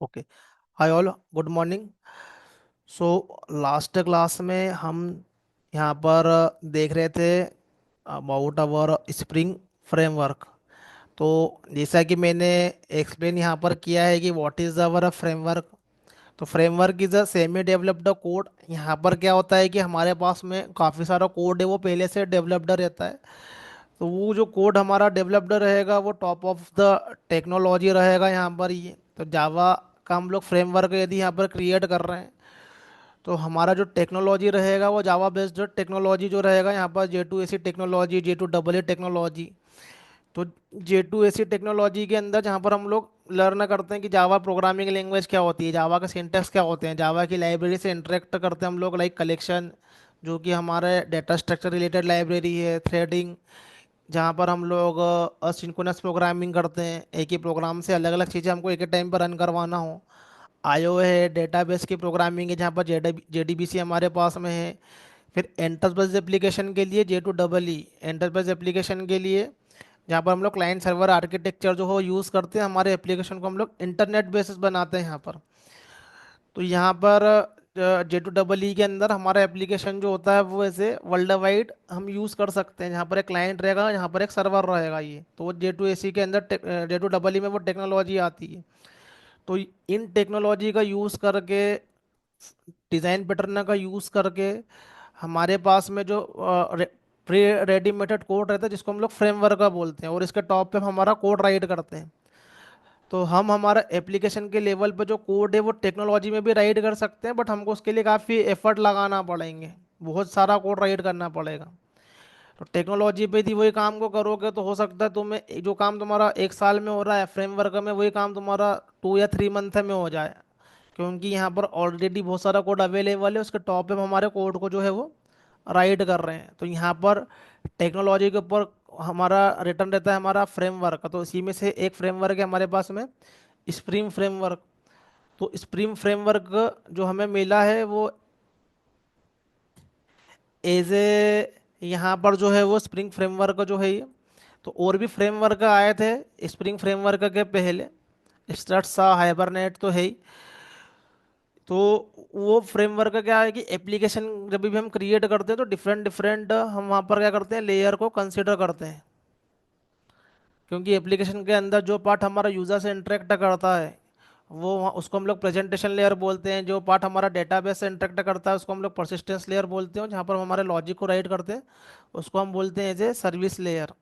Okay. Hi all, good morning. So last class में हम यहाँ पर देख रहे थे अबाउट अवर स्प्रिंग फ्रेमवर्क। तो जैसा कि मैंने एक्सप्लेन यहाँ पर किया है कि व्हाट इज़ अवर फ्रेमवर्क। तो framework is a semi developed code. यहाँ पर क्या होता है कि हमारे पास में काफ़ी सारा कोड है, वो पहले से डेवलप्ड रहता है। तो वो जो कोड हमारा डेवलप्ड रहेगा वो टॉप ऑफ द टेक्नोलॉजी रहेगा यहाँ पर। ये तो जावा का हम लोग फ्रेमवर्क यदि यहाँ पर क्रिएट कर रहे हैं तो हमारा जो टेक्नोलॉजी रहेगा वो जावा बेस्ड टेक्नोलॉजी जो रहेगा यहाँ पर J2SE टेक्नोलॉजी, J2EE टेक्नोलॉजी। तो J2SE टेक्नोलॉजी के अंदर जहाँ पर हम लोग लर्न करते हैं कि जावा प्रोग्रामिंग लैंग्वेज क्या होती है, जावा का सिंटैक्स क्या होते हैं, जावा की लाइब्रेरी से इंटरेक्ट करते हैं हम लोग, लाइक कलेक्शन जो कि हमारे डेटा स्ट्रक्चर रिलेटेड लाइब्रेरी है, थ्रेडिंग जहाँ पर हम लोग असिंक्रोनस प्रोग्रामिंग करते हैं, एक ही प्रोग्राम से अलग अलग चीज़ें हमको एक ही टाइम पर रन करवाना हो। आईओ है, डेटाबेस की प्रोग्रामिंग है जहाँ पर JDBC हमारे पास में है। फिर एंटरप्राइज एप्लीकेशन के लिए J2EE, एंटरप्राइज एप्लीकेशन के लिए जहाँ पर हम लोग क्लाइंट सर्वर आर्किटेक्चर जो हो यूज़ करते हैं, हमारे एप्लीकेशन को हम लोग इंटरनेट बेसिस बनाते हैं यहाँ पर। तो यहाँ पर J2EE के अंदर हमारा एप्लीकेशन जो होता है वो ऐसे वर्ल्ड वाइड हम यूज़ कर सकते हैं, जहाँ पर एक क्लाइंट रहेगा, यहाँ पर एक सर्वर रहेगा। ये तो वो J2SE के अंदर J2EE में वो टेक्नोलॉजी आती है। तो इन टेक्नोलॉजी का यूज़ करके, डिज़ाइन पैटर्न का यूज़ करके हमारे पास में जो प्री रेडीमेड कोड रहता है जिसको हम लोग फ्रेमवर्क का बोलते हैं, और इसके टॉप पे हम हमारा कोड राइट करते हैं। तो हम हमारा एप्लीकेशन के लेवल पे जो कोड है वो टेक्नोलॉजी में भी राइट कर सकते हैं, बट हमको उसके लिए काफ़ी एफर्ट लगाना पड़ेंगे, बहुत सारा कोड राइट करना पड़ेगा। तो टेक्नोलॉजी पे यदि वही काम को करोगे तो हो सकता है तुम्हें जो काम तुम्हारा 1 साल में हो रहा है फ्रेमवर्क में, वही काम तुम्हारा 2 या 3 मंथ में हो जाए, क्योंकि यहाँ पर ऑलरेडी बहुत सारा कोड अवेलेबल है, उसके टॉप पे हम हमारे कोड को जो है वो राइट कर रहे हैं। तो यहाँ पर टेक्नोलॉजी के ऊपर हमारा रिटर्न रहता है हमारा फ्रेमवर्क। तो इसी में से एक फ्रेमवर्क है हमारे पास में, स्प्रिंग फ्रेमवर्क। तो स्प्रिंग फ्रेमवर्क जो हमें मिला है वो एज ए, यहाँ पर जो है वो स्प्रिंग फ्रेमवर्क जो है ये। तो और भी फ्रेमवर्क आए थे स्प्रिंग फ्रेमवर्क के पहले, स्ट्रट्स, हाइबरनेट तो है ही। तो वो फ्रेमवर्क का क्या है कि एप्लीकेशन जब भी हम क्रिएट करते हैं तो डिफरेंट डिफरेंट हम वहाँ पर क्या करते हैं, लेयर को कंसिडर करते हैं। क्योंकि एप्लीकेशन के अंदर जो पार्ट हमारा यूज़र से इंटरेक्ट करता है उसको हम लोग प्रेजेंटेशन लेयर बोलते हैं। जो पार्ट हमारा डेटाबेस से इंटरेक्ट करता है उसको हम लोग परसिस्टेंस लेयर बोलते हैं। जहाँ पर हम हमारे लॉजिक को राइट करते हैं उसको हम बोलते हैं एज ए सर्विस लेयर।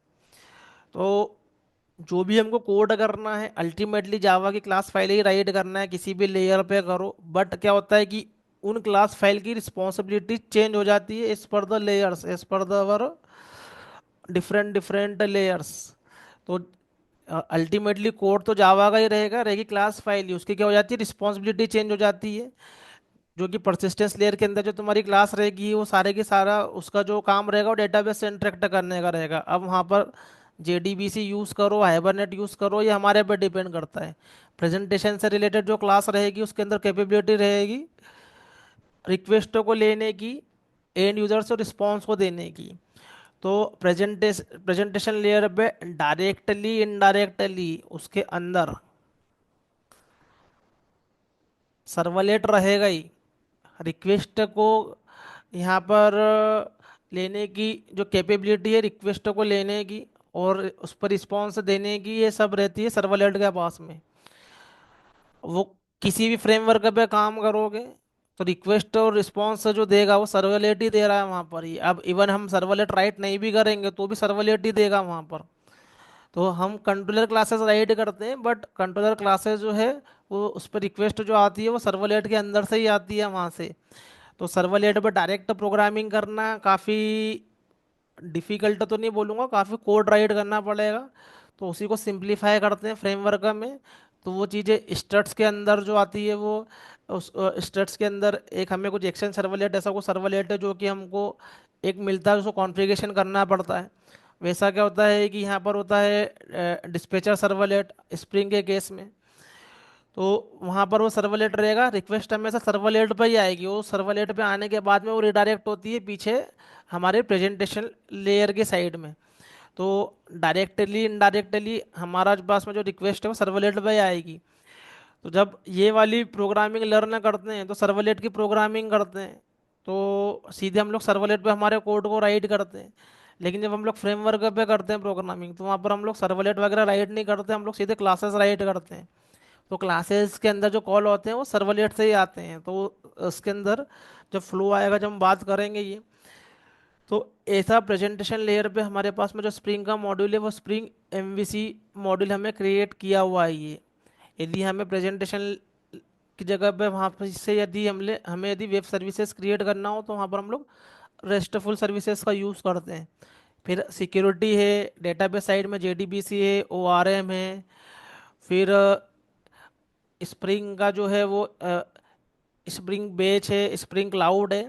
तो जो भी हमको कोड करना है अल्टीमेटली जावा की क्लास फाइल ही राइट करना है, किसी भी लेयर पे करो। बट क्या होता है कि उन क्लास फाइल की रिस्पॉन्सिबिलिटी चेंज हो जाती है as per the layers, as per the different different layers. तो अल्टीमेटली कोड तो जावा का ही रहेगा, रहेगी क्लास फाइल ही, उसकी क्या हो जाती है, रिस्पॉन्सिबिलिटी चेंज हो जाती है। जो कि परसिस्टेंस लेयर के अंदर जो तुम्हारी क्लास रहेगी वो सारे की सारा उसका जो काम रहेगा वो डेटाबेस से इंटरेक्ट करने का रहेगा। अब वहाँ पर JDBC यूज़ करो, हाइबरनेट यूज़ करो, ये हमारे पे डिपेंड करता है। प्रेजेंटेशन से रिलेटेड जो क्लास रहेगी उसके अंदर कैपेबिलिटी रहेगी रिक्वेस्टों को लेने की, एंड यूजर से रिस्पॉन्स को देने की। तो प्रेजेंटेशन लेयर पे डायरेक्टली इनडायरेक्टली उसके अंदर सर्वलेट रहेगा ही। रिक्वेस्ट को यहाँ पर लेने की जो कैपेबिलिटी है रिक्वेस्ट को लेने की और उस पर रिस्पॉन्स देने की, ये सब रहती है सर्वलेट के पास में। वो किसी भी फ्रेमवर्क पे काम करोगे तो रिक्वेस्ट और रिस्पॉन्स जो देगा वो सर्वलेट ही दे रहा है वहाँ पर ही। अब इवन हम सर्वलेट राइट नहीं भी करेंगे तो भी सर्वलेट ही देगा वहाँ पर। तो हम कंट्रोलर क्लासेस राइट करते हैं, बट कंट्रोलर क्लासेस जो है वो उस पर रिक्वेस्ट जो आती है वो सर्वलेट के अंदर से ही आती है वहाँ से। तो सर्वलेट पर डायरेक्ट प्रोग्रामिंग करना काफ़ी डिफिकल्ट तो नहीं बोलूँगा, काफ़ी कोड राइट करना पड़ेगा। तो उसी को सिंप्लीफाई करते हैं फ्रेमवर्क में। तो वो चीज़ें स्टड्स के अंदर जो आती है वो, उस स्टड्स के अंदर एक हमें कुछ एक्शन सर्वलेट ऐसा कुछ सर्वलेट है जो कि हमको एक मिलता है, उसको कॉन्फ़िगरेशन करना पड़ता है। वैसा क्या होता है कि यहाँ पर होता है डिस्पैचर सर्वलेट स्प्रिंग के केस में। तो वहाँ पर वो सर्वलेट रहेगा, रिक्वेस्ट हमेशा सर्वलेट पर ही आएगी, वो सर्वलेट पे आने के बाद में वो रिडायरेक्ट होती है पीछे हमारे प्रेजेंटेशन लेयर के साइड में। तो डायरेक्टली इनडायरेक्टली हमारा जो पास में जो रिक्वेस्ट है वो सर्वलेट पे ही आएगी। तो जब ये वाली प्रोग्रामिंग लर्न करते हैं तो सर्वलेट की प्रोग्रामिंग करते हैं, तो सीधे हम लोग सर्वलेट पे हमारे कोड को राइट करते हैं। लेकिन जब हम लोग फ्रेमवर्क पे करते हैं प्रोग्रामिंग, तो वहाँ पर हम लोग सर्वलेट वगैरह राइट नहीं करते, हम लोग सीधे क्लासेस राइट करते हैं। तो क्लासेस के अंदर जो कॉल होते हैं वो सर्वलेट से ही आते हैं, तो उसके अंदर जब फ्लो आएगा, जब हम बात करेंगे ये, तो ऐसा प्रेजेंटेशन लेयर पे हमारे पास में जो स्प्रिंग का मॉड्यूल है वो स्प्रिंग एमवीसी मॉड्यूल हमें क्रिएट किया हुआ है ये। यदि हमें प्रेजेंटेशन की जगह पे वहाँ पर से यदि हमें यदि वेब सर्विसेज क्रिएट करना हो, तो वहाँ पर हम लोग रेस्टफुल सर्विसेज का यूज़ करते हैं। फिर सिक्योरिटी है, डेटाबेस साइड में जेडीबीसी है, ओआरएम है, फिर स्प्रिंग का जो है वो स्प्रिंग बेच है, स्प्रिंग क्लाउड है।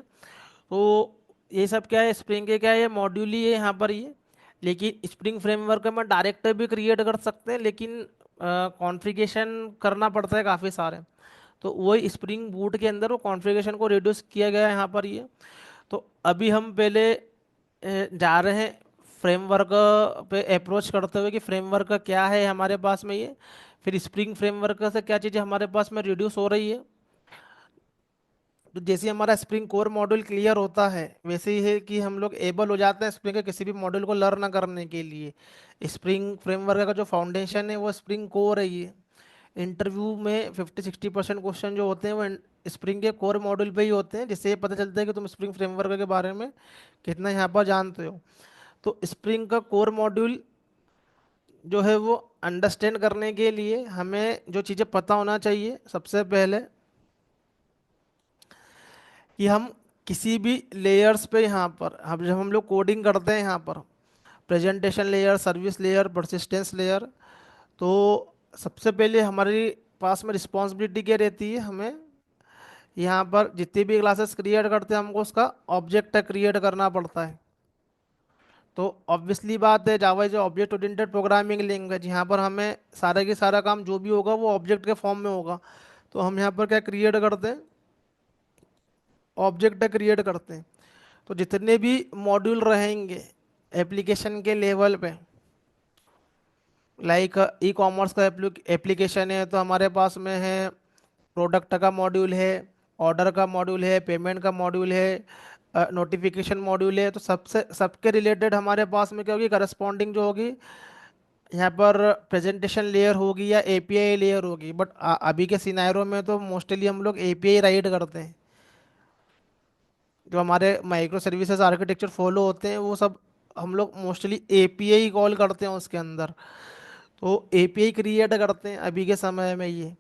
तो ये सब क्या है, स्प्रिंग के क्या है, ये मॉड्यूल ही है यहाँ पर ये। लेकिन स्प्रिंग फ्रेमवर्क में डायरेक्ट भी क्रिएट कर सकते हैं, लेकिन कॉन्फ़िगरेशन करना पड़ता है काफ़ी सारे। तो वही स्प्रिंग बूट के अंदर वो कॉन्फ़िगरेशन को रिड्यूस किया गया है यहाँ पर ये। तो अभी हम पहले जा रहे हैं फ्रेमवर्क पे अप्रोच करते हुए कि फ्रेमवर्क क्या है हमारे पास में ये, फिर स्प्रिंग फ्रेमवर्क से क्या चीज़ें हमारे पास में रिड्यूस हो रही है। तो जैसे हमारा स्प्रिंग कोर मॉड्यूल क्लियर होता है, वैसे ही है कि हम लोग एबल हो जाते हैं स्प्रिंग के किसी भी मॉड्यूल को लर्न करने के लिए। स्प्रिंग फ्रेमवर्क का जो फाउंडेशन है वो स्प्रिंग कोर है ये। इंटरव्यू में 50-60% क्वेश्चन जो होते हैं वो स्प्रिंग के कोर मॉड्यूल पे ही होते हैं, जिससे ये पता चलता है कि तुम स्प्रिंग फ्रेमवर्क के बारे में कितना यहाँ पर जानते हो। तो स्प्रिंग का कोर मॉड्यूल जो है वो अंडरस्टैंड करने के लिए हमें जो चीज़ें पता होना चाहिए, सबसे पहले कि हम किसी भी लेयर्स पे यहाँ पर हम जब हम लोग कोडिंग करते हैं यहाँ पर, presentation layer, service layer, persistence layer, तो सबसे पहले हमारे पास में रिस्पॉन्सिबिलिटी क्या रहती है, हमें यहाँ पर जितनी भी क्लासेस क्रिएट करते हैं हमको उसका ऑब्जेक्ट क्रिएट करना पड़ता है। तो ऑब्वियसली बात है, Java is object oriented programming language, यहाँ पर हमें सारा के सारा काम जो भी होगा वो ऑब्जेक्ट के फॉर्म में होगा। तो हम यहाँ पर क्या क्रिएट करते हैं, ऑब्जेक्ट क्रिएट करते हैं। तो जितने भी मॉड्यूल रहेंगे एप्लीकेशन के लेवल पे, लाइक ई कॉमर्स का एप्लीकेशन है तो हमारे पास में है प्रोडक्ट का मॉड्यूल है, ऑर्डर का मॉड्यूल है, पेमेंट का मॉड्यूल है, नोटिफिकेशन मॉड्यूल है। तो सबसे सबके रिलेटेड हमारे पास में क्या होगी, करस्पॉन्डिंग जो होगी यहाँ पर प्रेजेंटेशन लेयर होगी या एपीआई लेयर होगी। बट अभी के सिनेरियो में तो मोस्टली हम लोग एपीआई राइट करते हैं। जो हमारे माइक्रो सर्विसेज आर्किटेक्चर फॉलो होते हैं वो सब हम लोग मोस्टली एपीआई कॉल करते हैं उसके अंदर। तो एपीआई क्रिएट करते हैं अभी के समय में ये।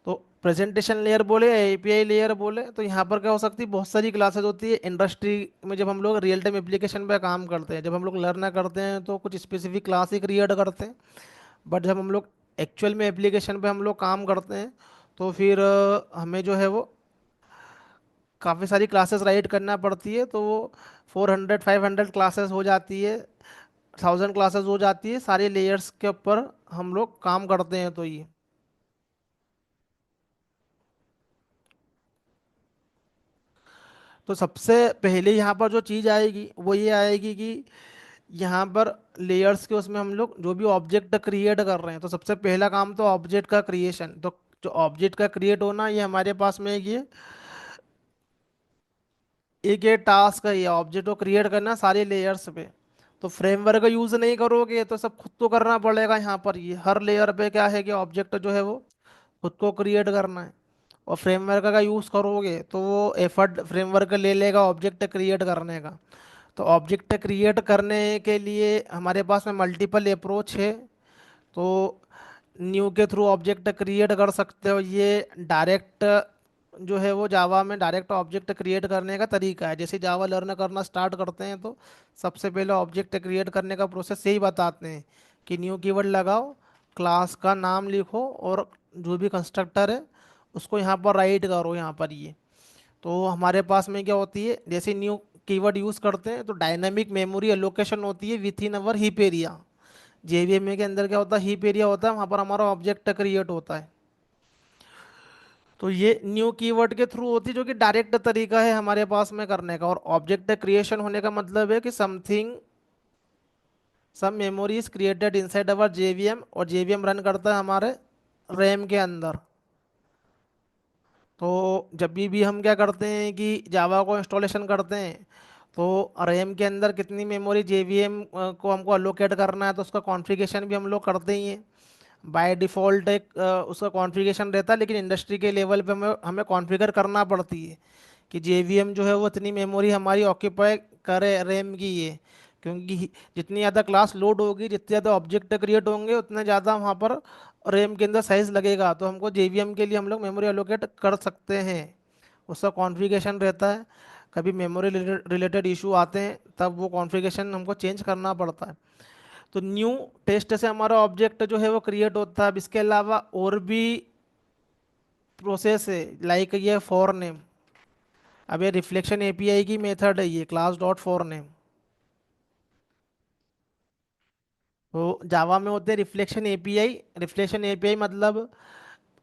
तो प्रेजेंटेशन लेयर बोले या एपीआई लेयर बोले, तो यहाँ पर क्या हो सकती है, बहुत सारी क्लासेस होती है इंडस्ट्री में। जब हम लोग रियल टाइम एप्लीकेशन पे काम करते हैं, जब हम लोग लर्न करते हैं तो कुछ स्पेसिफिक क्लास ही क्रिएट करते हैं। बट जब हम लोग एक्चुअल में एप्लीकेशन पे हम लोग काम करते हैं, तो फिर हमें जो है वो काफ़ी सारी क्लासेस राइट करना पड़ती है। तो वो 400-500 क्लासेस हो जाती है, 1000 क्लासेस हो जाती है, सारे लेयर्स के ऊपर हम लोग काम करते हैं। तो ये तो सबसे पहले यहाँ पर जो चीज़ आएगी वो ये आएगी कि यहाँ पर लेयर्स के उसमें हम लोग जो भी ऑब्जेक्ट क्रिएट कर रहे हैं, तो सबसे पहला काम तो ऑब्जेक्ट का क्रिएशन। तो जो ऑब्जेक्ट का क्रिएट होना, ये हमारे पास में ये टास्क है, ये ऑब्जेक्ट को क्रिएट करना सारे लेयर्स पे। तो फ्रेमवर्क का यूज़ नहीं करोगे तो सब खुद तो करना पड़ेगा। यहाँ पर ये हर लेयर पे क्या है कि ऑब्जेक्ट जो है वो खुद को क्रिएट करना है। और फ्रेमवर्क का यूज़ करोगे तो वो एफर्ट फ्रेमवर्क ले लेगा ऑब्जेक्ट क्रिएट करने का। तो ऑब्जेक्ट क्रिएट करने के लिए हमारे पास में मल्टीपल अप्रोच है। तो न्यू के थ्रू ऑब्जेक्ट क्रिएट कर सकते हो, ये डायरेक्ट जो है वो जावा में डायरेक्ट ऑब्जेक्ट क्रिएट करने का तरीका है। जैसे जावा लर्न करना स्टार्ट करते हैं तो सबसे पहले ऑब्जेक्ट क्रिएट करने का प्रोसेस यही बताते हैं कि न्यू कीवर्ड लगाओ, क्लास का नाम लिखो, और जो भी कंस्ट्रक्टर है उसको यहाँ पर राइट करो यहाँ पर ये। तो हमारे पास में क्या होती है, जैसे न्यू कीवर्ड यूज़ करते हैं तो डायनामिक मेमोरी एलोकेशन होती है within our heap area. JVM के अंदर क्या होता है, हीप एरिया होता है, वहाँ पर हमारा ऑब्जेक्ट क्रिएट होता है। तो ये न्यू कीवर्ड के थ्रू होती है, जो कि डायरेक्ट तरीका है हमारे पास में करने का। और ऑब्जेक्ट क्रिएशन होने का मतलब है कि something, some memory is created inside our JVM, और जेवीएम रन करता है हमारे रैम के अंदर। तो जब भी हम क्या करते हैं कि जावा को इंस्टॉलेशन करते हैं, तो रैम के अंदर कितनी मेमोरी जेवीएम को हमको अलोकेट करना है, तो उसका कॉन्फ़िगरेशन भी हम लोग करते ही हैं। बाय डिफ़ॉल्ट एक उसका कॉन्फ़िगरेशन रहता है, लेकिन इंडस्ट्री के लेवल पे हमें हमें कॉन्फ़िगर करना पड़ती है कि जेवीएम जो है वो इतनी मेमोरी हमारी ऑक्यूपाई करे रैम की ये। क्योंकि जितनी ज़्यादा क्लास लोड होगी, जितने ज़्यादा ऑब्जेक्ट क्रिएट होंगे, उतने ज़्यादा वहाँ पर रैम के अंदर साइज लगेगा, तो हमको जेवीएम के लिए हम लोग मेमोरी एलोकेट कर सकते हैं। उसका कॉन्फ़िगरेशन रहता है। कभी मेमोरी रिलेटेड इशू आते हैं, तब वो कॉन्फ़िगरेशन हमको चेंज करना पड़ता है। तो न्यू टेस्ट से हमारा ऑब्जेक्ट जो है वो क्रिएट होता है। अब इसके अलावा और भी प्रोसेस है, लाइक ये फॉर नेम। अब ये रिफ्लेक्शन एपीआई की मेथड है, ये क्लास डॉट फॉर नेम। तो जावा में होते हैं रिफ्लेक्शन एपीआई। रिफ्लेक्शन एपीआई मतलब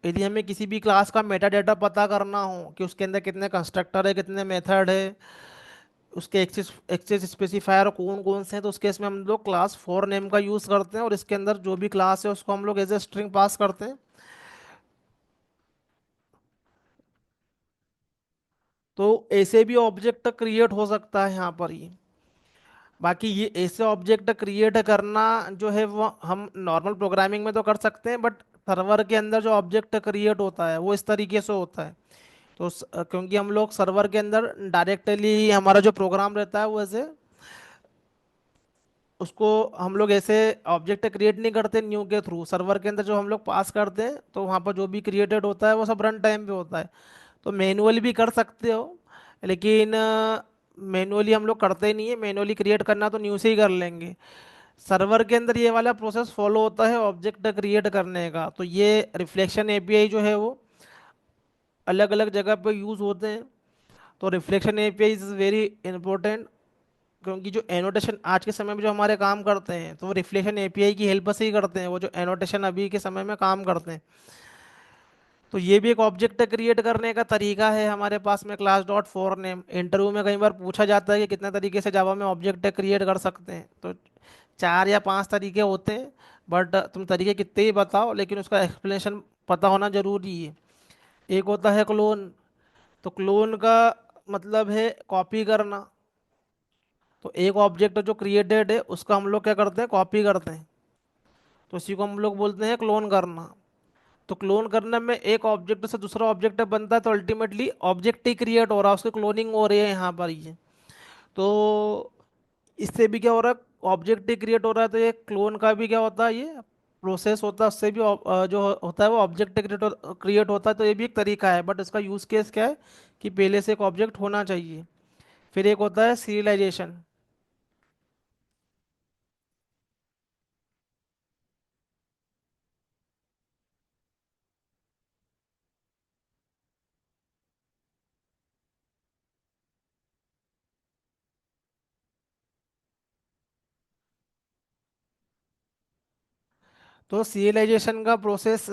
यदि हमें किसी भी क्लास का मेटा डेटा पता करना हो कि उसके अंदर कितने कंस्ट्रक्टर है, कितने मेथड है, उसके एक्सेस एक्सेस स्पेसिफायर कौन कौन से हैं, तो उस केस में हम लोग क्लास फॉर नेम का यूज़ करते हैं, और इसके अंदर जो भी क्लास है उसको हम लोग एज ए स्ट्रिंग पास करते हैं। तो ऐसे भी ऑब्जेक्ट क्रिएट हो सकता है यहाँ पर ही। बाकी ये ऐसे ऑब्जेक्ट क्रिएट करना जो है वो हम नॉर्मल प्रोग्रामिंग में तो कर सकते हैं, बट सर्वर के अंदर जो ऑब्जेक्ट क्रिएट होता है वो इस तरीके से होता है। तो क्योंकि हम लोग सर्वर के अंदर डायरेक्टली हमारा जो प्रोग्राम रहता है वो ऐसे उसको हम लोग ऐसे ऑब्जेक्ट क्रिएट नहीं करते न्यू के थ्रू। सर्वर के अंदर जो हम लोग पास करते हैं, तो वहाँ पर जो भी क्रिएटेड होता है वो सब रन टाइम पे होता है। तो मैनुअली भी कर सकते हो, लेकिन मैनुअली हम लोग करते ही नहीं है। मैनुअली क्रिएट करना तो न्यू से ही कर लेंगे। सर्वर के अंदर ये वाला प्रोसेस फॉलो होता है ऑब्जेक्ट क्रिएट करने का। तो ये रिफ्लेक्शन एपीआई जो है वो अलग अलग जगह पे यूज़ होते हैं। तो reflection API is very important, क्योंकि जो एनोटेशन आज के समय में जो हमारे काम करते हैं, तो वो रिफ्लेक्शन एपीआई की हेल्प से ही करते हैं। वो जो एनोटेशन अभी के समय में काम करते हैं, तो ये भी एक ऑब्जेक्ट क्रिएट करने का तरीका है हमारे पास में, class dot for name. Interview में कई बार पूछा जाता है कि कितने तरीके से जावा में ऑब्जेक्ट क्रिएट कर सकते हैं, तो 4 या 5 तरीके होते हैं। बट तुम तरीके कितने ही बताओ, लेकिन उसका एक्सप्लेनेशन पता होना जरूरी है। एक होता है क्लोन। तो क्लोन का मतलब है कॉपी करना। तो एक ऑब्जेक्ट जो क्रिएटेड है उसका हम लोग क्या करते हैं, कॉपी करते हैं। तो इसी को हम लोग बोलते हैं क्लोन करना। तो क्लोन करने में एक ऑब्जेक्ट से दूसरा ऑब्जेक्ट बनता है, तो अल्टीमेटली ऑब्जेक्ट ही क्रिएट हो रहा है, उसकी क्लोनिंग हो रही है यहाँ पर ये। तो इससे भी क्या हो रहा है, ऑब्जेक्ट ही क्रिएट हो रहा है, तो ये क्लोन का भी क्या होता है, ये प्रोसेस होता है। उससे भी जो होता है वो ऑब्जेक्ट क्रिएट होता है। तो ये भी एक तरीका है, बट इसका यूज केस क्या है कि पहले से एक ऑब्जेक्ट होना चाहिए। फिर एक होता है सीरियलाइजेशन। तो सीरियलाइजेशन का प्रोसेस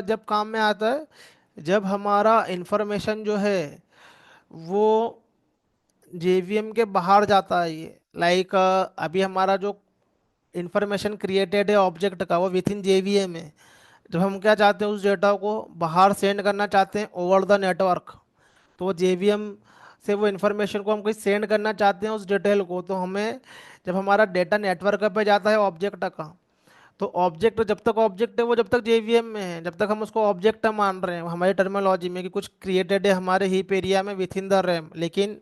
जब काम में आता है, जब हमारा इंफॉर्मेशन जो है वो जेवीएम के बाहर जाता है। ये लाइक अभी हमारा जो इंफॉर्मेशन क्रिएटेड है ऑब्जेक्ट का, वो विथ इन जेवीएम है। जब हम क्या चाहते हैं, उस डेटा को बाहर सेंड करना चाहते हैं ओवर द नेटवर्क, तो वो जेवीएम से वो इन्फॉर्मेशन को हम कहीं सेंड करना चाहते हैं उस डिटेल को, तो हमें जब हमारा डेटा नेटवर्क पे जाता है ऑब्जेक्ट का, तो ऑब्जेक्ट जब तक ऑब्जेक्ट है वो जब तक जेवीएम में है, जब तक हम उसको ऑब्जेक्ट मान रहे हैं हमारी टर्मिनोलॉजी में कि कुछ क्रिएटेड है हमारे हीप एरिया में विथ इन द रैम। लेकिन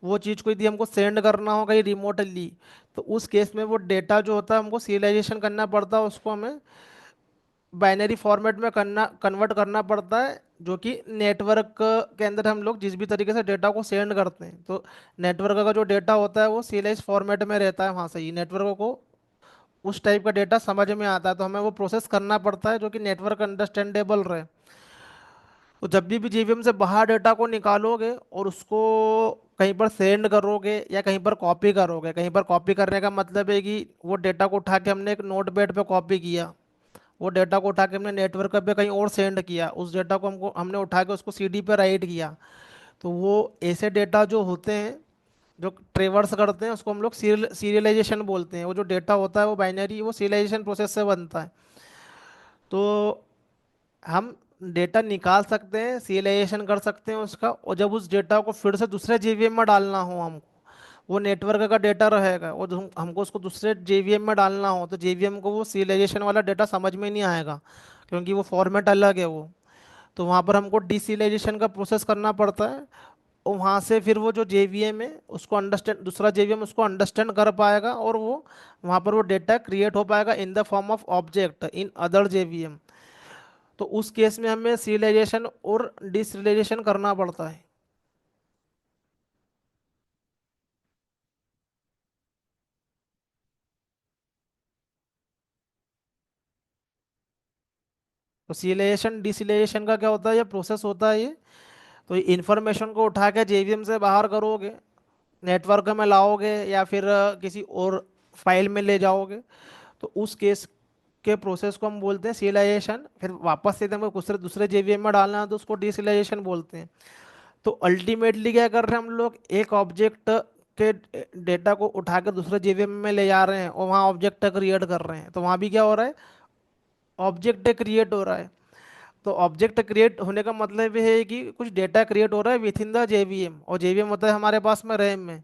वो चीज़ को यदि हमको सेंड करना हो कहीं रिमोटली, तो उस केस में वो डेटा जो होता है हमको सीरियलाइजेशन करना पड़ता है, उसको हमें बाइनरी फॉर्मेट में करना कन्वर्ट करना पड़ता है, जो कि नेटवर्क के अंदर हम लोग जिस भी तरीके से डेटा को सेंड करते हैं, तो नेटवर्क का जो डेटा होता है वो सीरियलाइज फॉर्मेट में रहता है। वहाँ से ही नेटवर्क को उस टाइप का डेटा समझ में आता है, तो हमें वो प्रोसेस करना पड़ता है जो कि नेटवर्क अंडरस्टैंडेबल रहे। तो जब भी जीवीएम से बाहर डेटा को निकालोगे और उसको कहीं पर सेंड करोगे या कहीं पर कॉपी करोगे, कहीं पर कॉपी करने का मतलब है कि वो डेटा को उठा के हमने एक नोटपैड पे कॉपी किया, वो डेटा को उठा के हमने नेटवर्क पे कहीं और सेंड किया, उस डेटा को हमको हमने उठा के उसको सीडी पे राइट किया। तो वो ऐसे डेटा जो होते हैं जो ट्रेवर्स करते हैं उसको हम लोग सीरियलाइजेशन बोलते हैं। वो जो डेटा होता है वो बाइनरी, वो सीरियलाइजेशन प्रोसेस से बनता है। तो हम डेटा निकाल सकते हैं, सीरियलाइजेशन कर सकते हैं उसका, और जब उस डेटा को फिर से दूसरे जेवीएम में डालना हो हमको, वो नेटवर्क का डेटा रहेगा, वो हमको उसको दूसरे जेवीएम में डालना हो तो जेवीएम को वो सीरियलाइजेशन वाला डेटा समझ में नहीं आएगा, क्योंकि वो फॉर्मेट अलग है वो। तो वहाँ पर हमको डीसीरियलाइजेशन का प्रोसेस करना पड़ता है, और वहाँ से फिर वो जो जेवीएम है उसको अंडरस्टैंड, दूसरा जेवीएम उसको अंडरस्टैंड कर पाएगा, और वो वहाँ पर वो डेटा क्रिएट हो पाएगा in the form of object in other JVM. तो उस केस में हमें सीरियलाइजेशन और डिसीरियलाइजेशन करना पड़ता है। तो सीरियलाइजेशन डिसीरियलाइजेशन का क्या होता है, ये प्रोसेस होता है ये। तो इन्फॉर्मेशन को उठा के जेवीएम से बाहर करोगे, नेटवर्क में लाओगे, या फिर किसी और फाइल में ले जाओगे, तो उस केस के प्रोसेस को हम बोलते हैं सीरियलाइजेशन। फिर वापस से हमको दूसरे दूसरे जेवीएम में डालना है तो उसको डिसीरियलाइजेशन बोलते हैं। तो अल्टीमेटली क्या कर रहे हैं हम लोग, एक ऑब्जेक्ट के डेटा को उठा के दूसरे जेवीएम में ले जा रहे हैं, और वहाँ ऑब्जेक्ट क्रिएट कर रहे हैं। तो वहाँ भी क्या हो रहा है, ऑब्जेक्ट क्रिएट हो रहा है। तो ऑब्जेक्ट क्रिएट होने का मतलब ये है कि कुछ डेटा क्रिएट हो रहा है विथ इन द जेवीएम, और जेवीएम होता है हमारे पास में रैम में।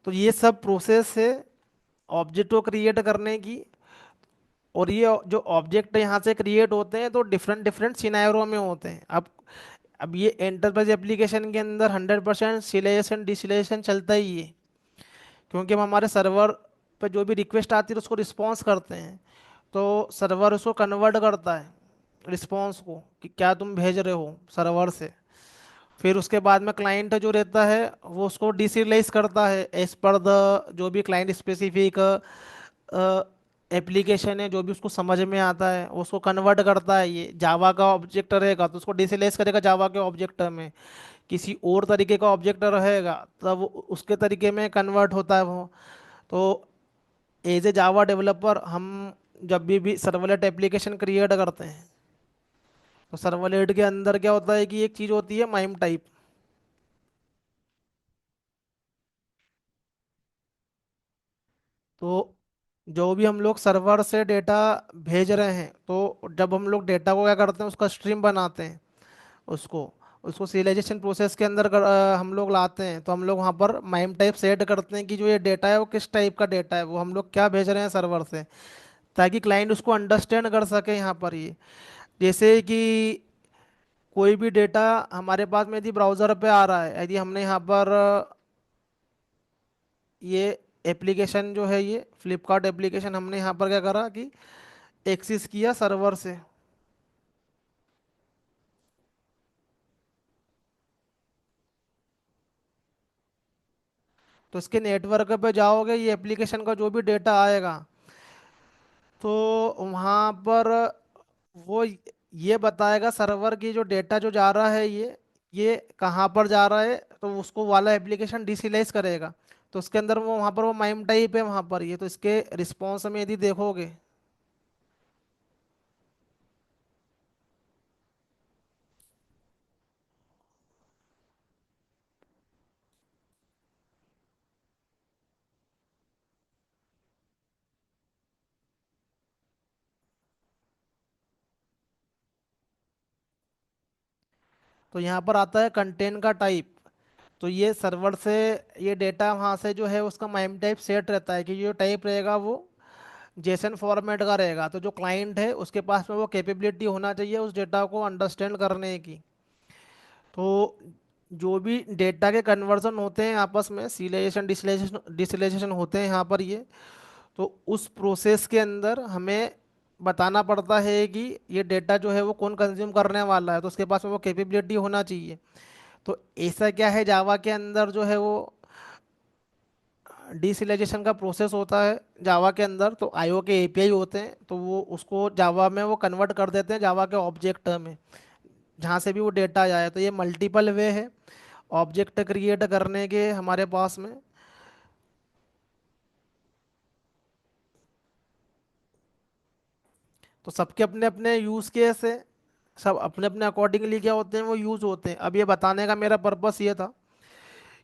तो ये सब प्रोसेस है ऑब्जेक्ट को क्रिएट करने की। और ये जो ऑब्जेक्ट यहाँ से क्रिएट होते हैं तो डिफरेंट डिफरेंट सिनेरियो में होते हैं। अब ये एंटरप्राइज एप्लीकेशन के अंदर 100% सिलेक्शन डिसलेशन चलता ही है, क्योंकि हम हमारे सर्वर पे जो भी रिक्वेस्ट आती है उसको रिस्पॉन्स करते हैं। तो सर्वर उसको कन्वर्ट करता है रिस्पॉन्स को, कि क्या तुम भेज रहे हो सर्वर से। फिर उसके बाद में क्लाइंट जो रहता है वो उसको डिसीरियलाइज करता है एज पर द जो भी क्लाइंट स्पेसिफिक एप्लीकेशन है, जो भी उसको समझ में आता है वो उसको कन्वर्ट करता है। ये जावा का ऑब्जेक्ट रहेगा तो उसको डिसीरियलाइज करेगा जावा के ऑब्जेक्ट में, किसी और तरीके का ऑब्जेक्ट रहेगा तब उसके तरीके में कन्वर्ट होता है वो। तो एज ए जावा डेवलपर हम जब भी सर्वलेट एप्लीकेशन क्रिएट करते हैं, तो सर्वलेट के अंदर क्या होता है कि एक चीज़ होती है माइम टाइप। तो जो भी हम लोग सर्वर से डेटा भेज रहे हैं, तो जब हम लोग डेटा को क्या करते हैं उसका स्ट्रीम बनाते हैं, उसको उसको सीरियलाइजेशन प्रोसेस के अंदर हम लोग लाते हैं। तो हम लोग वहाँ पर माइम टाइप सेट करते हैं कि जो ये डेटा है वो किस टाइप का डेटा है, वो हम लोग क्या भेज रहे हैं सर्वर से, ताकि क्लाइंट उसको अंडरस्टैंड कर सके यहाँ पर ये। जैसे कि कोई भी डेटा हमारे पास में यदि ब्राउज़र पे आ रहा है, यदि हमने यहाँ पर ये एप्लीकेशन जो है ये फ्लिपकार्ट एप्लीकेशन हमने यहाँ पर क्या करा कि एक्सेस किया सर्वर से, तो इसके नेटवर्क पे जाओगे, ये एप्लीकेशन का जो भी डेटा आएगा तो वहाँ पर वो ये बताएगा सर्वर की जो डेटा जो जा रहा है ये कहाँ पर जा रहा है, तो उसको वाला एप्लीकेशन डिसीलाइज करेगा। तो उसके अंदर वो वहाँ पर वो माइम टाइप है वहाँ पर ये, तो इसके रिस्पॉन्स में यदि देखोगे, तो यहाँ पर आता है कंटेंट का टाइप। तो ये सर्वर से ये डेटा वहाँ से जो है उसका माइम टाइप सेट रहता है कि जो टाइप रहेगा वो जेसन फॉर्मेट का रहेगा। तो जो क्लाइंट है उसके पास में वो कैपेबिलिटी होना चाहिए उस डेटा को अंडरस्टैंड करने की। तो जो भी डेटा के कन्वर्जन होते हैं आपस में, सीरियलाइजेशन डिसलेशन डिसलेशन होते हैं यहाँ पर ये, तो उस प्रोसेस के अंदर हमें बताना पड़ता है कि ये डेटा जो है वो कौन कंज्यूम करने वाला है, तो उसके पास में वो कैपेबिलिटी होना चाहिए। तो ऐसा क्या है जावा के अंदर जो है वो डिसिलाइजेशन का प्रोसेस होता है जावा के अंदर। तो आईओ के एपीआई होते हैं, तो वो उसको जावा में वो कन्वर्ट कर देते हैं जावा के ऑब्जेक्ट में, जहाँ से भी वो डेटा जाए। तो ये मल्टीपल वे है ऑब्जेक्ट क्रिएट करने के हमारे पास में। तो सबके अपने अपने यूज़ केस है, सब अपने अपने अकॉर्डिंगली क्या होते हैं वो यूज़ होते हैं। अब ये बताने का मेरा पर्पस ये था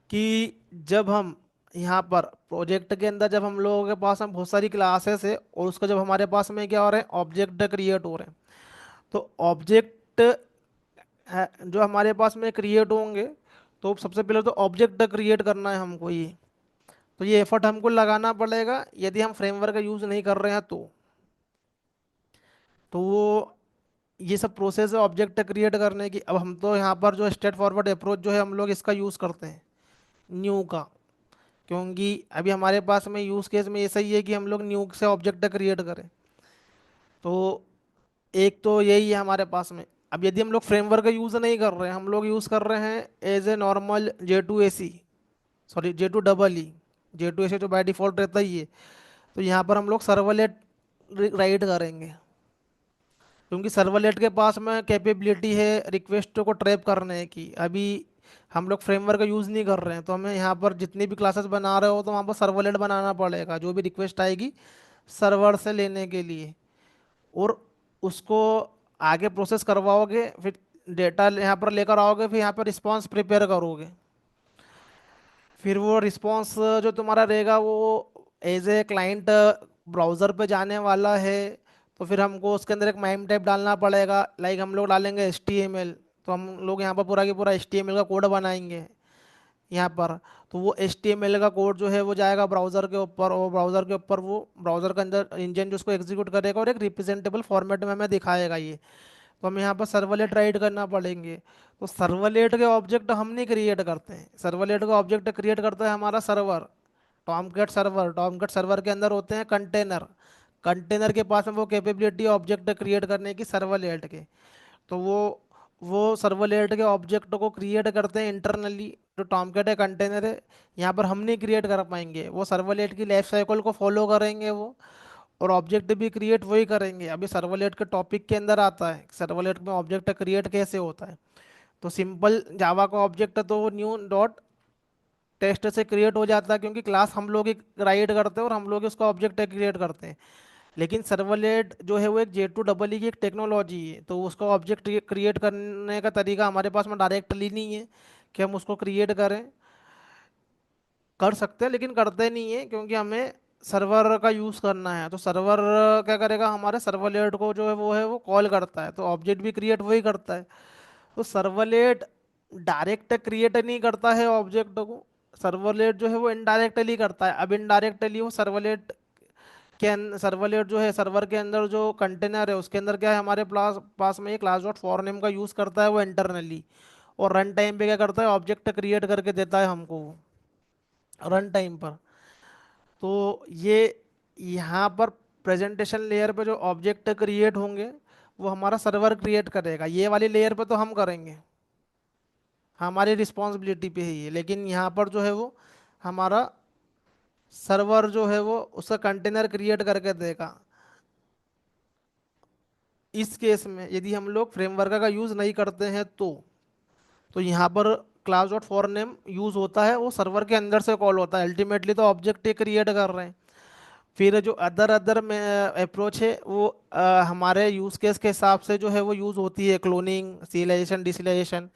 कि जब हम यहाँ पर प्रोजेक्ट के अंदर जब हम लोगों के पास में बहुत सारी क्लासेस है, और उसका जब हमारे पास में क्या हो रहे हैं ऑब्जेक्ट क्रिएट हो रहे हैं, तो ऑब्जेक्ट ऑब्जेक्ट है जो हमारे पास में क्रिएट होंगे, तो सबसे पहले तो ऑब्जेक्ट क्रिएट करना है हमको ये। तो ये एफर्ट हमको लगाना पड़ेगा यदि हम फ्रेमवर्क का यूज़ नहीं कर रहे हैं तो वो ये सब प्रोसेस है ऑब्जेक्ट क्रिएट करने की। अब हम तो यहाँ पर जो स्ट्रेट फॉरवर्ड अप्रोच जो है हम लोग इसका यूज़ करते हैं, न्यू का। क्योंकि अभी हमारे पास में यूज़ केस में ऐसा ही है कि हम लोग न्यू से ऑब्जेक्ट क्रिएट करें। तो एक तो यही है हमारे पास में। अब यदि हम लोग फ्रेमवर्क का यूज़ नहीं कर रहे हैं, हम लोग यूज़ कर रहे हैं as a normal J2 AC, sorry J2 EE, J2 AC जो बाय डिफॉल्ट रहता ही है। तो यहाँ पर हम लोग सर्वलेट राइट करेंगे, क्योंकि सर्वलेट के पास में कैपेबिलिटी है रिक्वेस्ट को ट्रैप करने की। अभी हम लोग फ्रेमवर्क का यूज़ नहीं कर रहे हैं, तो हमें यहाँ पर जितनी भी क्लासेस बना रहे हो तो वहाँ पर सर्वलेट बनाना पड़ेगा, जो भी रिक्वेस्ट आएगी सर्वर से लेने के लिए। और उसको आगे प्रोसेस करवाओगे, फिर डेटा यहाँ पर लेकर आओगे, फिर यहाँ पर रिस्पॉन्स प्रिपेयर करोगे। फिर वो रिस्पॉन्स जो तुम्हारा रहेगा वो एज ए क्लाइंट ब्राउज़र पे जाने वाला है। तो फिर हमको उसके अंदर एक माइम टाइप डालना पड़ेगा, लाइक हम लोग डालेंगे HTML। तो हम लोग यहाँ पर पूरा की पूरा HTML का कोड बनाएंगे यहाँ पर। तो वो HTML का कोड जो है वो जाएगा ब्राउज़र के ऊपर, और ब्राउज़र के ऊपर वो ब्राउज़र के अंदर इंजन जो उसको एग्जीक्यूट करेगा और एक रिप्रेजेंटेबल फॉर्मेट में हमें दिखाएगा ये। तो हमें यहाँ पर सर्वलेट राइट करना पड़ेंगे। तो सर्वलेट के ऑब्जेक्ट हम नहीं क्रिएट करते हैं, सर्वलेट का ऑब्जेक्ट क्रिएट करता है हमारा server, Tomcat server. Tomcat server के अंदर होते हैं कंटेनर, कंटेनर के पास में वो कैपेबिलिटी ऑब्जेक्ट क्रिएट करने की सर्वलेट के। तो वो सर्वलेट के ऑब्जेक्ट को क्रिएट करते हैं इंटरनली। जो टॉमकैट है कंटेनर है, यहाँ पर हम नहीं क्रिएट कर पाएंगे, वो सर्वलेट की लाइफ साइकिल को फॉलो करेंगे वो। और ऑब्जेक्ट भी क्रिएट वही करेंगे। अभी सर्वलेट के टॉपिक के अंदर आता है सर्वलेट में ऑब्जेक्ट क्रिएट कैसे होता है। तो सिंपल जावा का ऑब्जेक्ट तो वो न्यू डॉट टेस्ट से क्रिएट हो जाता है, क्योंकि क्लास हम लोग ही राइट करते हैं और हम लोग ही उसका ऑब्जेक्ट क्रिएट करते हैं। लेकिन सर्वलेट जो है वो एक J2 EE की एक टेक्नोलॉजी है, तो उसका ऑब्जेक्ट क्रिएट करने का तरीका हमारे पास में डायरेक्टली नहीं है कि हम उसको क्रिएट करें। कर सकते हैं लेकिन करते नहीं है, क्योंकि हमें सर्वर का यूज़ करना है। तो सर्वर क्या करेगा, हमारे सर्वलेट को जो है वो कॉल करता है, तो ऑब्जेक्ट भी क्रिएट वही करता है। तो सर्वलेट डायरेक्ट क्रिएट नहीं करता है ऑब्जेक्ट को, सर्वलेट जो है वो इनडायरेक्टली करता है। अब इनडायरेक्टली वो सर्वलेट सर्वलेट जो है सर्वर के अंदर जो कंटेनर है उसके अंदर क्या है, हमारे पास पास में ये क्लास डॉट फॉर नेम का यूज़ करता है वो इंटरनली। और रन टाइम पे क्या करता है, ऑब्जेक्ट क्रिएट करके देता है हमको रन टाइम पर। तो ये यहाँ पर प्रेजेंटेशन लेयर पे जो ऑब्जेक्ट क्रिएट होंगे वो हमारा सर्वर क्रिएट करेगा, ये वाली लेयर पे तो हम करेंगे, हमारी रिस्पॉन्सिबिलिटी पे ही है। लेकिन यहाँ पर जो है वो हमारा सर्वर जो है वो उसका कंटेनर क्रिएट करके देगा। इस केस में यदि हम लोग फ्रेमवर्क का यूज़ नहीं करते हैं तो यहाँ पर class dot for name use होता है, वो सर्वर के अंदर से कॉल होता है। अल्टीमेटली तो ऑब्जेक्ट ही क्रिएट कर रहे हैं। फिर जो अदर अदर में अप्रोच है वो हमारे यूज़ केस के हिसाब से जो है वो यूज़ होती है, क्लोनिंग, सीरियलाइजेशन, डिसीरियलाइजेशन।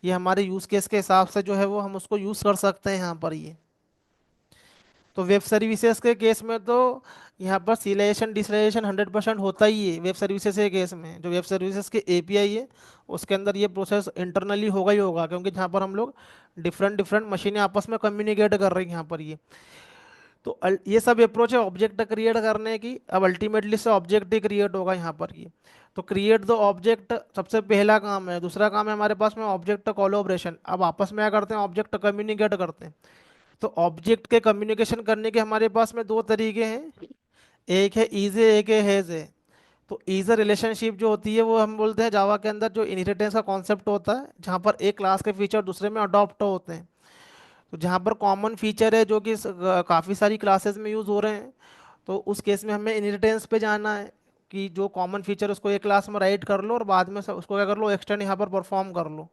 ये हमारे यूज़ केस के हिसाब से जो है वो हम उसको यूज़ कर सकते हैं यहाँ पर ये। तो वेब सर्विसेज के केस में तो यहाँ पर सीरियलाइजेशन डिसीरियलाइजेशन 100% होता ही है। वेब सर्विसेज के केस में जो वेब सर्विसेज के API है उसके अंदर ये प्रोसेस इंटरनली होगा ही होगा, क्योंकि जहाँ पर हम लोग डिफरेंट डिफरेंट मशीनें आपस में कम्युनिकेट कर रही हैं यहाँ पर ये। तो ये सब अप्रोच है ऑब्जेक्ट क्रिएट करने की। अब अल्टीमेटली से ऑब्जेक्ट ही क्रिएट होगा यहाँ पर ये। तो क्रिएट द ऑब्जेक्ट सबसे पहला काम है। दूसरा काम है हमारे पास में ऑब्जेक्ट कोलैबोरेशन। अब आपस में क्या करते हैं, ऑब्जेक्ट कम्युनिकेट करते हैं। तो ऑब्जेक्ट के कम्युनिकेशन करने के हमारे पास में दो तरीके हैं, एक है ईज है, एक है हेज है। तो ईज रिलेशनशिप जो होती है वो हम बोलते हैं जावा के अंदर जो इनहेरिटेंस का कॉन्सेप्ट होता है, जहाँ पर एक क्लास के फीचर दूसरे में अडॉप्ट होते हैं। तो जहाँ पर कॉमन फीचर है जो कि काफ़ी सारी क्लासेस में यूज़ हो रहे हैं, तो उस केस में हमें इनहेरिटेंस पे जाना है कि जो कॉमन फीचर उसको एक क्लास में राइट कर लो और बाद में उसको क्या कर लो, एक्सटेंड यहाँ पर परफॉर्म कर लो।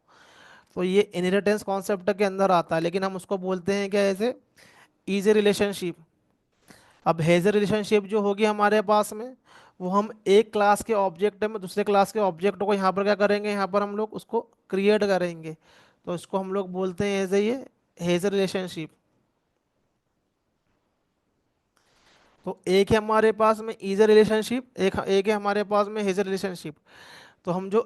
तो ये इनहेरिटेंस कॉन्सेप्ट के अंदर आता है, लेकिन हम उसको बोलते हैं क्या, ऐसे ईजी रिलेशनशिप। अब हेजर रिलेशनशिप जो होगी हमारे पास में, वो हम एक क्लास के ऑब्जेक्ट में दूसरे क्लास के ऑब्जेक्ट को यहाँ पर क्या करेंगे, यहाँ पर हम लोग उसको क्रिएट करेंगे। तो इसको हम लोग बोलते हैं एज ये हेजर रिलेशनशिप। तो एक है हमारे पास में ईजर रिलेशनशिप, एक एक है हमारे पास में हेजर रिलेशनशिप। तो हम जो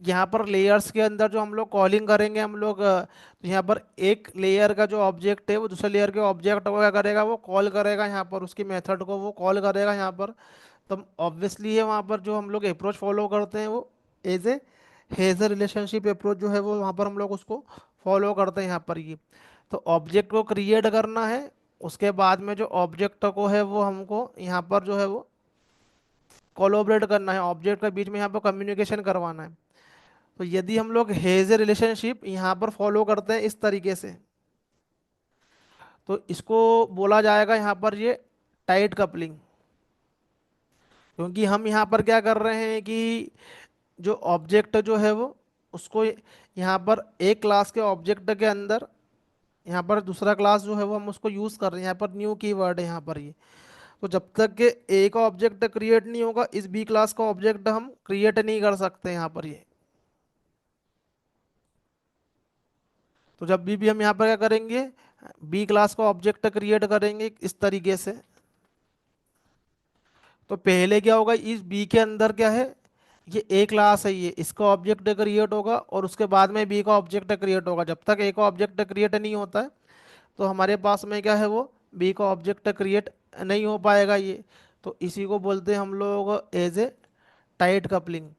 यहाँ पर लेयर्स के अंदर जो हम लोग कॉलिंग करेंगे हम लोग, तो यहाँ पर एक लेयर का जो ऑब्जेक्ट है वो दूसरे लेयर के ऑब्जेक्ट को क्या करेगा, वो कॉल करेगा यहाँ पर, उसकी मेथड को वो कॉल करेगा यहाँ पर। तो ऑब्वियसली है वहाँ पर जो हम लोग अप्रोच फॉलो करते हैं वो as a has a relationship approach जो है वो वहाँ पर हम लोग उसको फॉलो करते हैं यहाँ पर ये। तो ऑब्जेक्ट को क्रिएट करना है, उसके बाद में जो ऑब्जेक्ट को है वो हमको यहाँ पर जो है वो कोलोबरेट करना है, ऑब्जेक्ट के बीच में यहाँ पर कम्युनिकेशन करवाना है। तो यदि हम लोग हेज रिलेशनशिप यहाँ पर फॉलो करते हैं इस तरीके से, तो इसको बोला जाएगा यहाँ पर ये टाइट कपलिंग। क्योंकि हम यहाँ पर क्या कर रहे हैं कि जो ऑब्जेक्ट जो है वो उसको यहाँ पर एक क्लास के ऑब्जेक्ट के अंदर यहाँ पर दूसरा क्लास जो है वो हम उसको यूज कर रहे हैं, यहाँ पर न्यू कीवर्ड है यहाँ पर ये। तो जब तक के ए का ऑब्जेक्ट क्रिएट नहीं होगा इस बी क्लास का ऑब्जेक्ट हम क्रिएट नहीं कर सकते यहाँ पर ये। तो जब भी हम यहाँ पर क्या करेंगे, बी क्लास का ऑब्जेक्ट क्रिएट करेंगे इस तरीके से, तो पहले क्या होगा, इस बी के अंदर क्या है, ये ए क्लास है, ये इसका ऑब्जेक्ट क्रिएट होगा और उसके बाद में बी का ऑब्जेक्ट क्रिएट होगा। जब तक ए का ऑब्जेक्ट क्रिएट नहीं होता है तो हमारे पास में क्या है वो बी का ऑब्जेक्ट क्रिएट नहीं हो पाएगा ये। तो इसी को बोलते हैं हम लोग एज ए टाइट कपलिंग।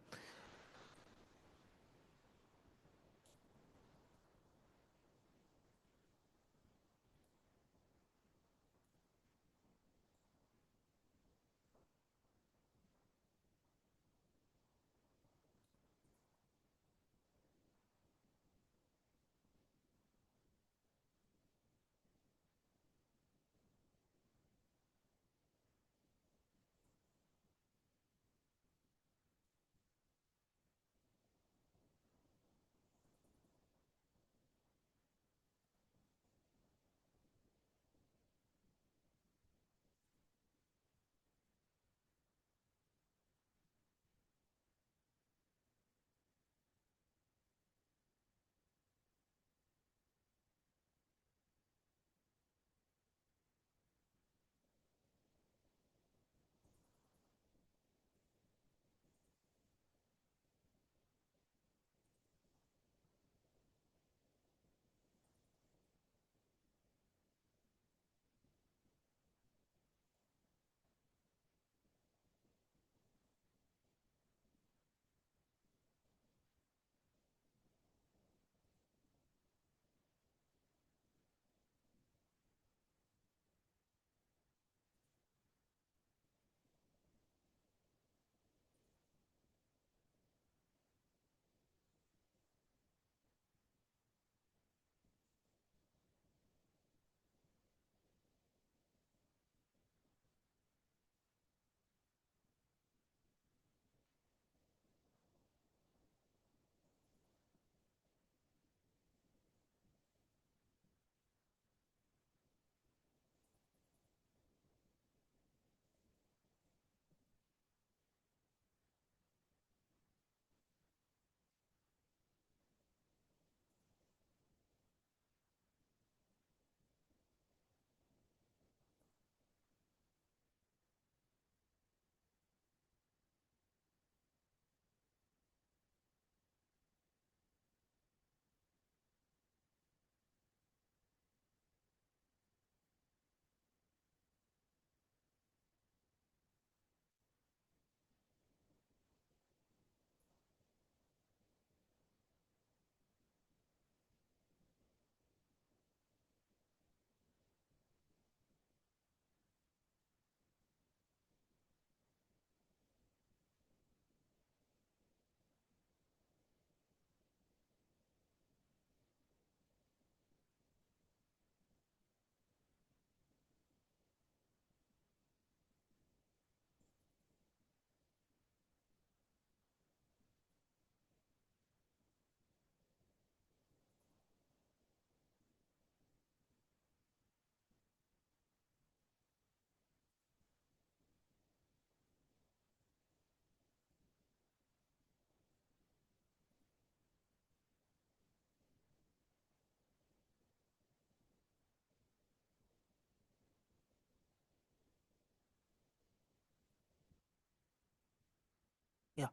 या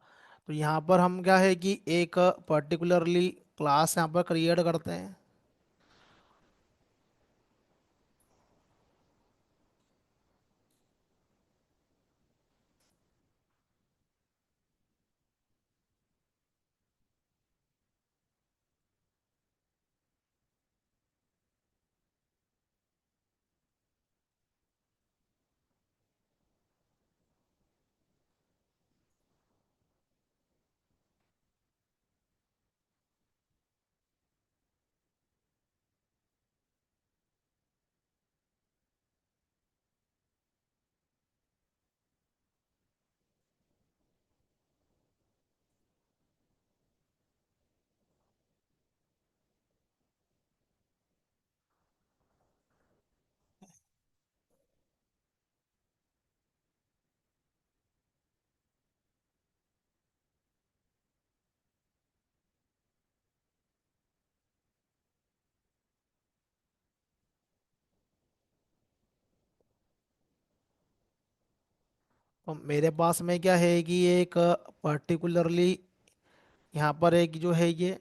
तो यहाँ पर हम क्या है कि एक पर्टिकुलरली क्लास यहाँ पर क्रिएट करते हैं। तो मेरे पास में क्या है कि एक पर्टिकुलरली यहाँ पर एक जो है ये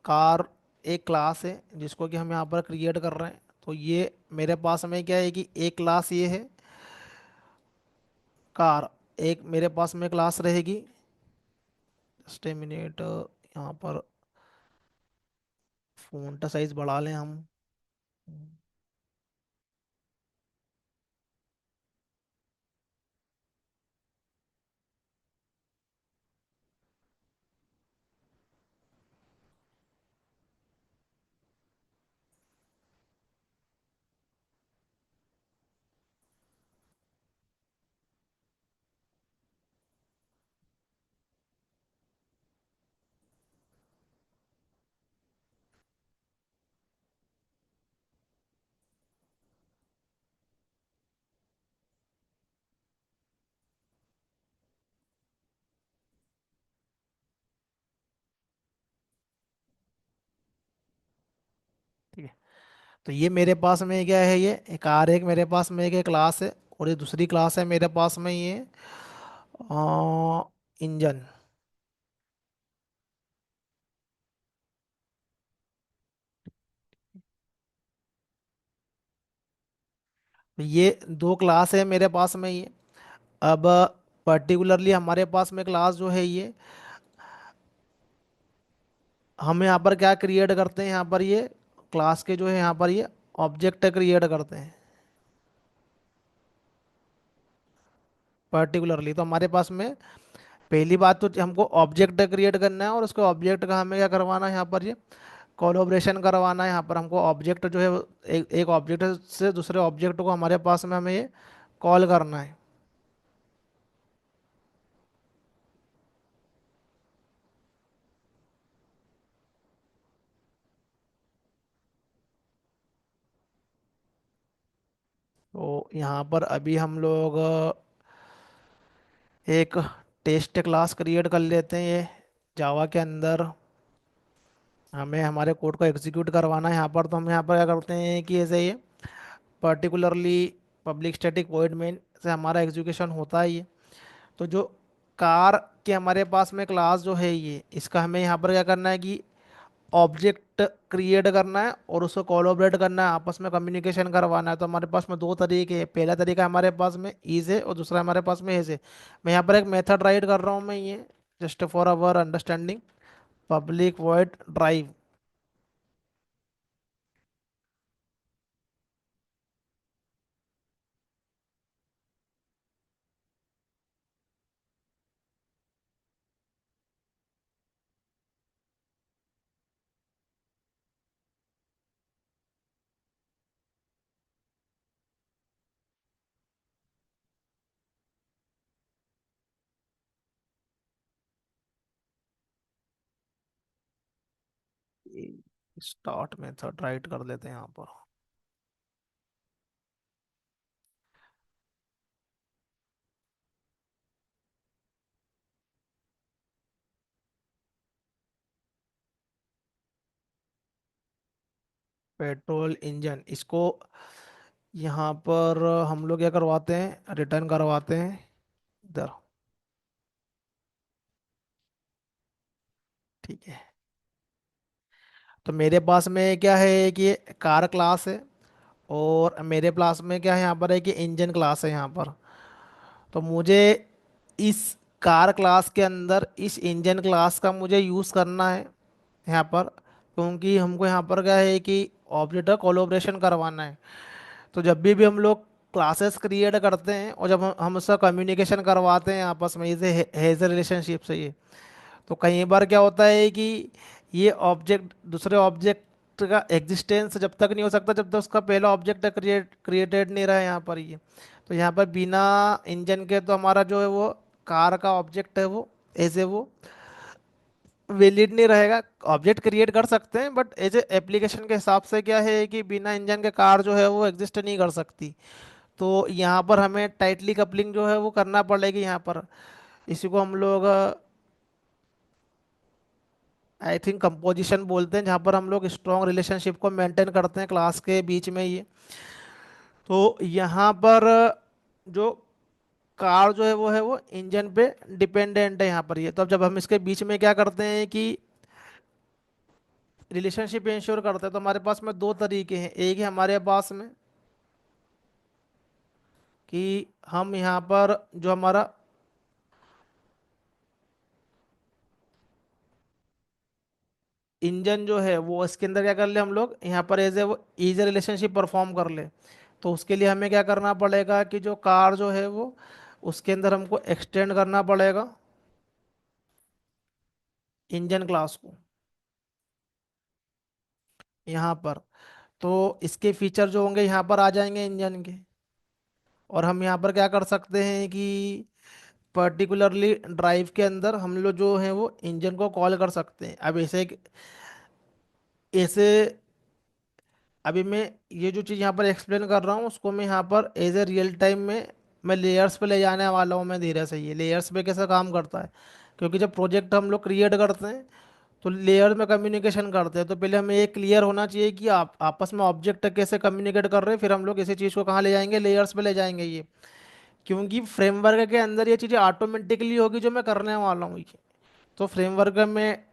कार एक क्लास है जिसको कि हम यहाँ पर क्रिएट कर रहे हैं। तो ये मेरे पास में क्या है कि एक क्लास ये है कार, एक मेरे पास में क्लास रहेगी। जस्ट ए मिनट, यहाँ पर फ़ॉन्ट साइज बढ़ा लें हम। ठीक है। तो ये मेरे पास में क्या है, ये एक कार, एक मेरे पास में एक क्लास है। और ये दूसरी क्लास है मेरे पास में ये इंजन। ये दो क्लास है मेरे पास में ये। अब पर्टिकुलरली हमारे पास में क्लास जो है ये, हम यहाँ पर क्या क्रिएट करते हैं, यहाँ पर ये क्लास के जो है यहाँ पर ये ऑब्जेक्ट क्रिएट करते हैं पर्टिकुलरली। तो हमारे पास में पहली बात तो हमको ऑब्जेक्ट क्रिएट करना है, और उसके ऑब्जेक्ट का हमें क्या करवाना है, यहाँ पर ये कोलोब्रेशन करवाना है। यहाँ पर हमको ऑब्जेक्ट जो है एक ऑब्जेक्ट से दूसरे ऑब्जेक्ट को हमारे पास में हमें ये कॉल करना है। तो यहाँ पर अभी हम लोग एक टेस्ट क्लास क्रिएट कर लेते हैं ये जावा के अंदर। हमें हमारे कोड को एग्जीक्यूट करवाना है यहाँ पर। तो हम यहाँ पर क्या करते हैं कि ऐसे ये particularly public static void main से हमारा एग्जीक्यूशन होता है ये। तो जो कार के हमारे पास में क्लास जो है ये, इसका हमें यहाँ पर क्या करना है कि ऑब्जेक्ट क्रिएट करना है और उसको कोलैबोरेट करना है, आपस में कम्युनिकेशन करवाना है। तो हमारे पास में दो तरीके हैं। पहला तरीका हमारे पास में इज है और दूसरा हमारे पास में इज है। मैं यहाँ पर एक मेथड राइट कर रहा हूँ मैं ये, just for our understanding, public void drive. Start method right कर लेते हैं यहाँ पर। पेट्रोल इंजन, इसको यहाँ पर हम लोग क्या करवाते हैं, रिटर्न करवाते हैं इधर। ठीक है। तो मेरे पास में क्या है कि कार क्लास है, और मेरे क्लास में क्या है यहाँ पर है कि इंजन क्लास है यहाँ पर। तो मुझे इस कार क्लास के अंदर इस इंजन क्लास का मुझे यूज़ करना है यहाँ पर, क्योंकि हमको यहाँ पर क्या है कि ऑब्जेक्ट का कोलोब्रेशन करवाना है। तो जब भी हम लोग क्लासेस क्रिएट करते हैं और जब हम उसका कम्युनिकेशन करवाते हैं आपस में, इसे हैज़ रिलेशनशिप से ये, तो कई बार क्या होता है कि ये ऑब्जेक्ट दूसरे ऑब्जेक्ट का एग्जिस्टेंस जब तक नहीं हो सकता जब तक उसका पहला ऑब्जेक्ट क्रिएटेड नहीं रहा यहाँ पर ये। तो यहाँ पर बिना इंजन के तो हमारा जो है वो कार का ऑब्जेक्ट है वो एज ए वो वैलिड नहीं रहेगा। ऑब्जेक्ट क्रिएट कर सकते हैं बट एज ए एप्लीकेशन के हिसाब से क्या है कि बिना इंजन के कार जो है वो एग्जिस्ट नहीं कर सकती। तो यहाँ पर हमें टाइटली कपलिंग जो है वो करना पड़ेगी यहाँ पर। इसी को हम लोग आई थिंक कंपोजिशन बोलते हैं, जहाँ पर हम लोग स्ट्रॉन्ग रिलेशनशिप को मेंटेन करते हैं क्लास के बीच में ये। तो यहाँ पर जो कार जो है वो इंजन पे डिपेंडेंट है यहाँ पर ये। तो अब जब हम इसके बीच में क्या करते हैं कि रिलेशनशिप इंश्योर करते हैं, तो हमारे पास में दो तरीके हैं। एक है हमारे पास में कि हम यहाँ पर जो हमारा इंजन जो है वो इसके अंदर क्या कर ले हम लोग यहाँ पर एज ए वो इज रिलेशनशिप परफॉर्म कर ले। तो उसके लिए हमें क्या करना पड़ेगा कि जो कार जो है वो उसके अंदर हमको एक्सटेंड करना पड़ेगा इंजन क्लास को यहाँ पर। तो इसके फीचर जो होंगे यहाँ पर आ जाएंगे इंजन के। और हम यहाँ पर क्या कर सकते हैं कि पर्टिकुलरली ड्राइव के अंदर हम लोग जो है वो इंजन को कॉल कर सकते हैं। अब ऐसे ऐसे अभी मैं ये जो चीज़ यहाँ पर एक्सप्लेन कर रहा हूँ उसको मैं यहाँ पर एज ए रियल टाइम में मैं लेयर्स पे ले जाने वाला हूँ मैं धीरे से। ये लेयर्स पे कैसे काम करता है, क्योंकि जब प्रोजेक्ट हम लोग क्रिएट करते हैं तो लेयर में कम्युनिकेशन करते हैं, तो पहले हमें ये क्लियर होना चाहिए कि आप आपस में ऑब्जेक्ट कैसे कम्युनिकेट कर रहे हैं, फिर हम लोग इसी चीज़ को कहाँ ले जाएंगे, लेयर्स पे ले जाएंगे ये। क्योंकि फ्रेमवर्क के अंदर ये चीज़ें ऑटोमेटिकली होगी जो मैं करने वाला हूँ ये। तो फ्रेमवर्क में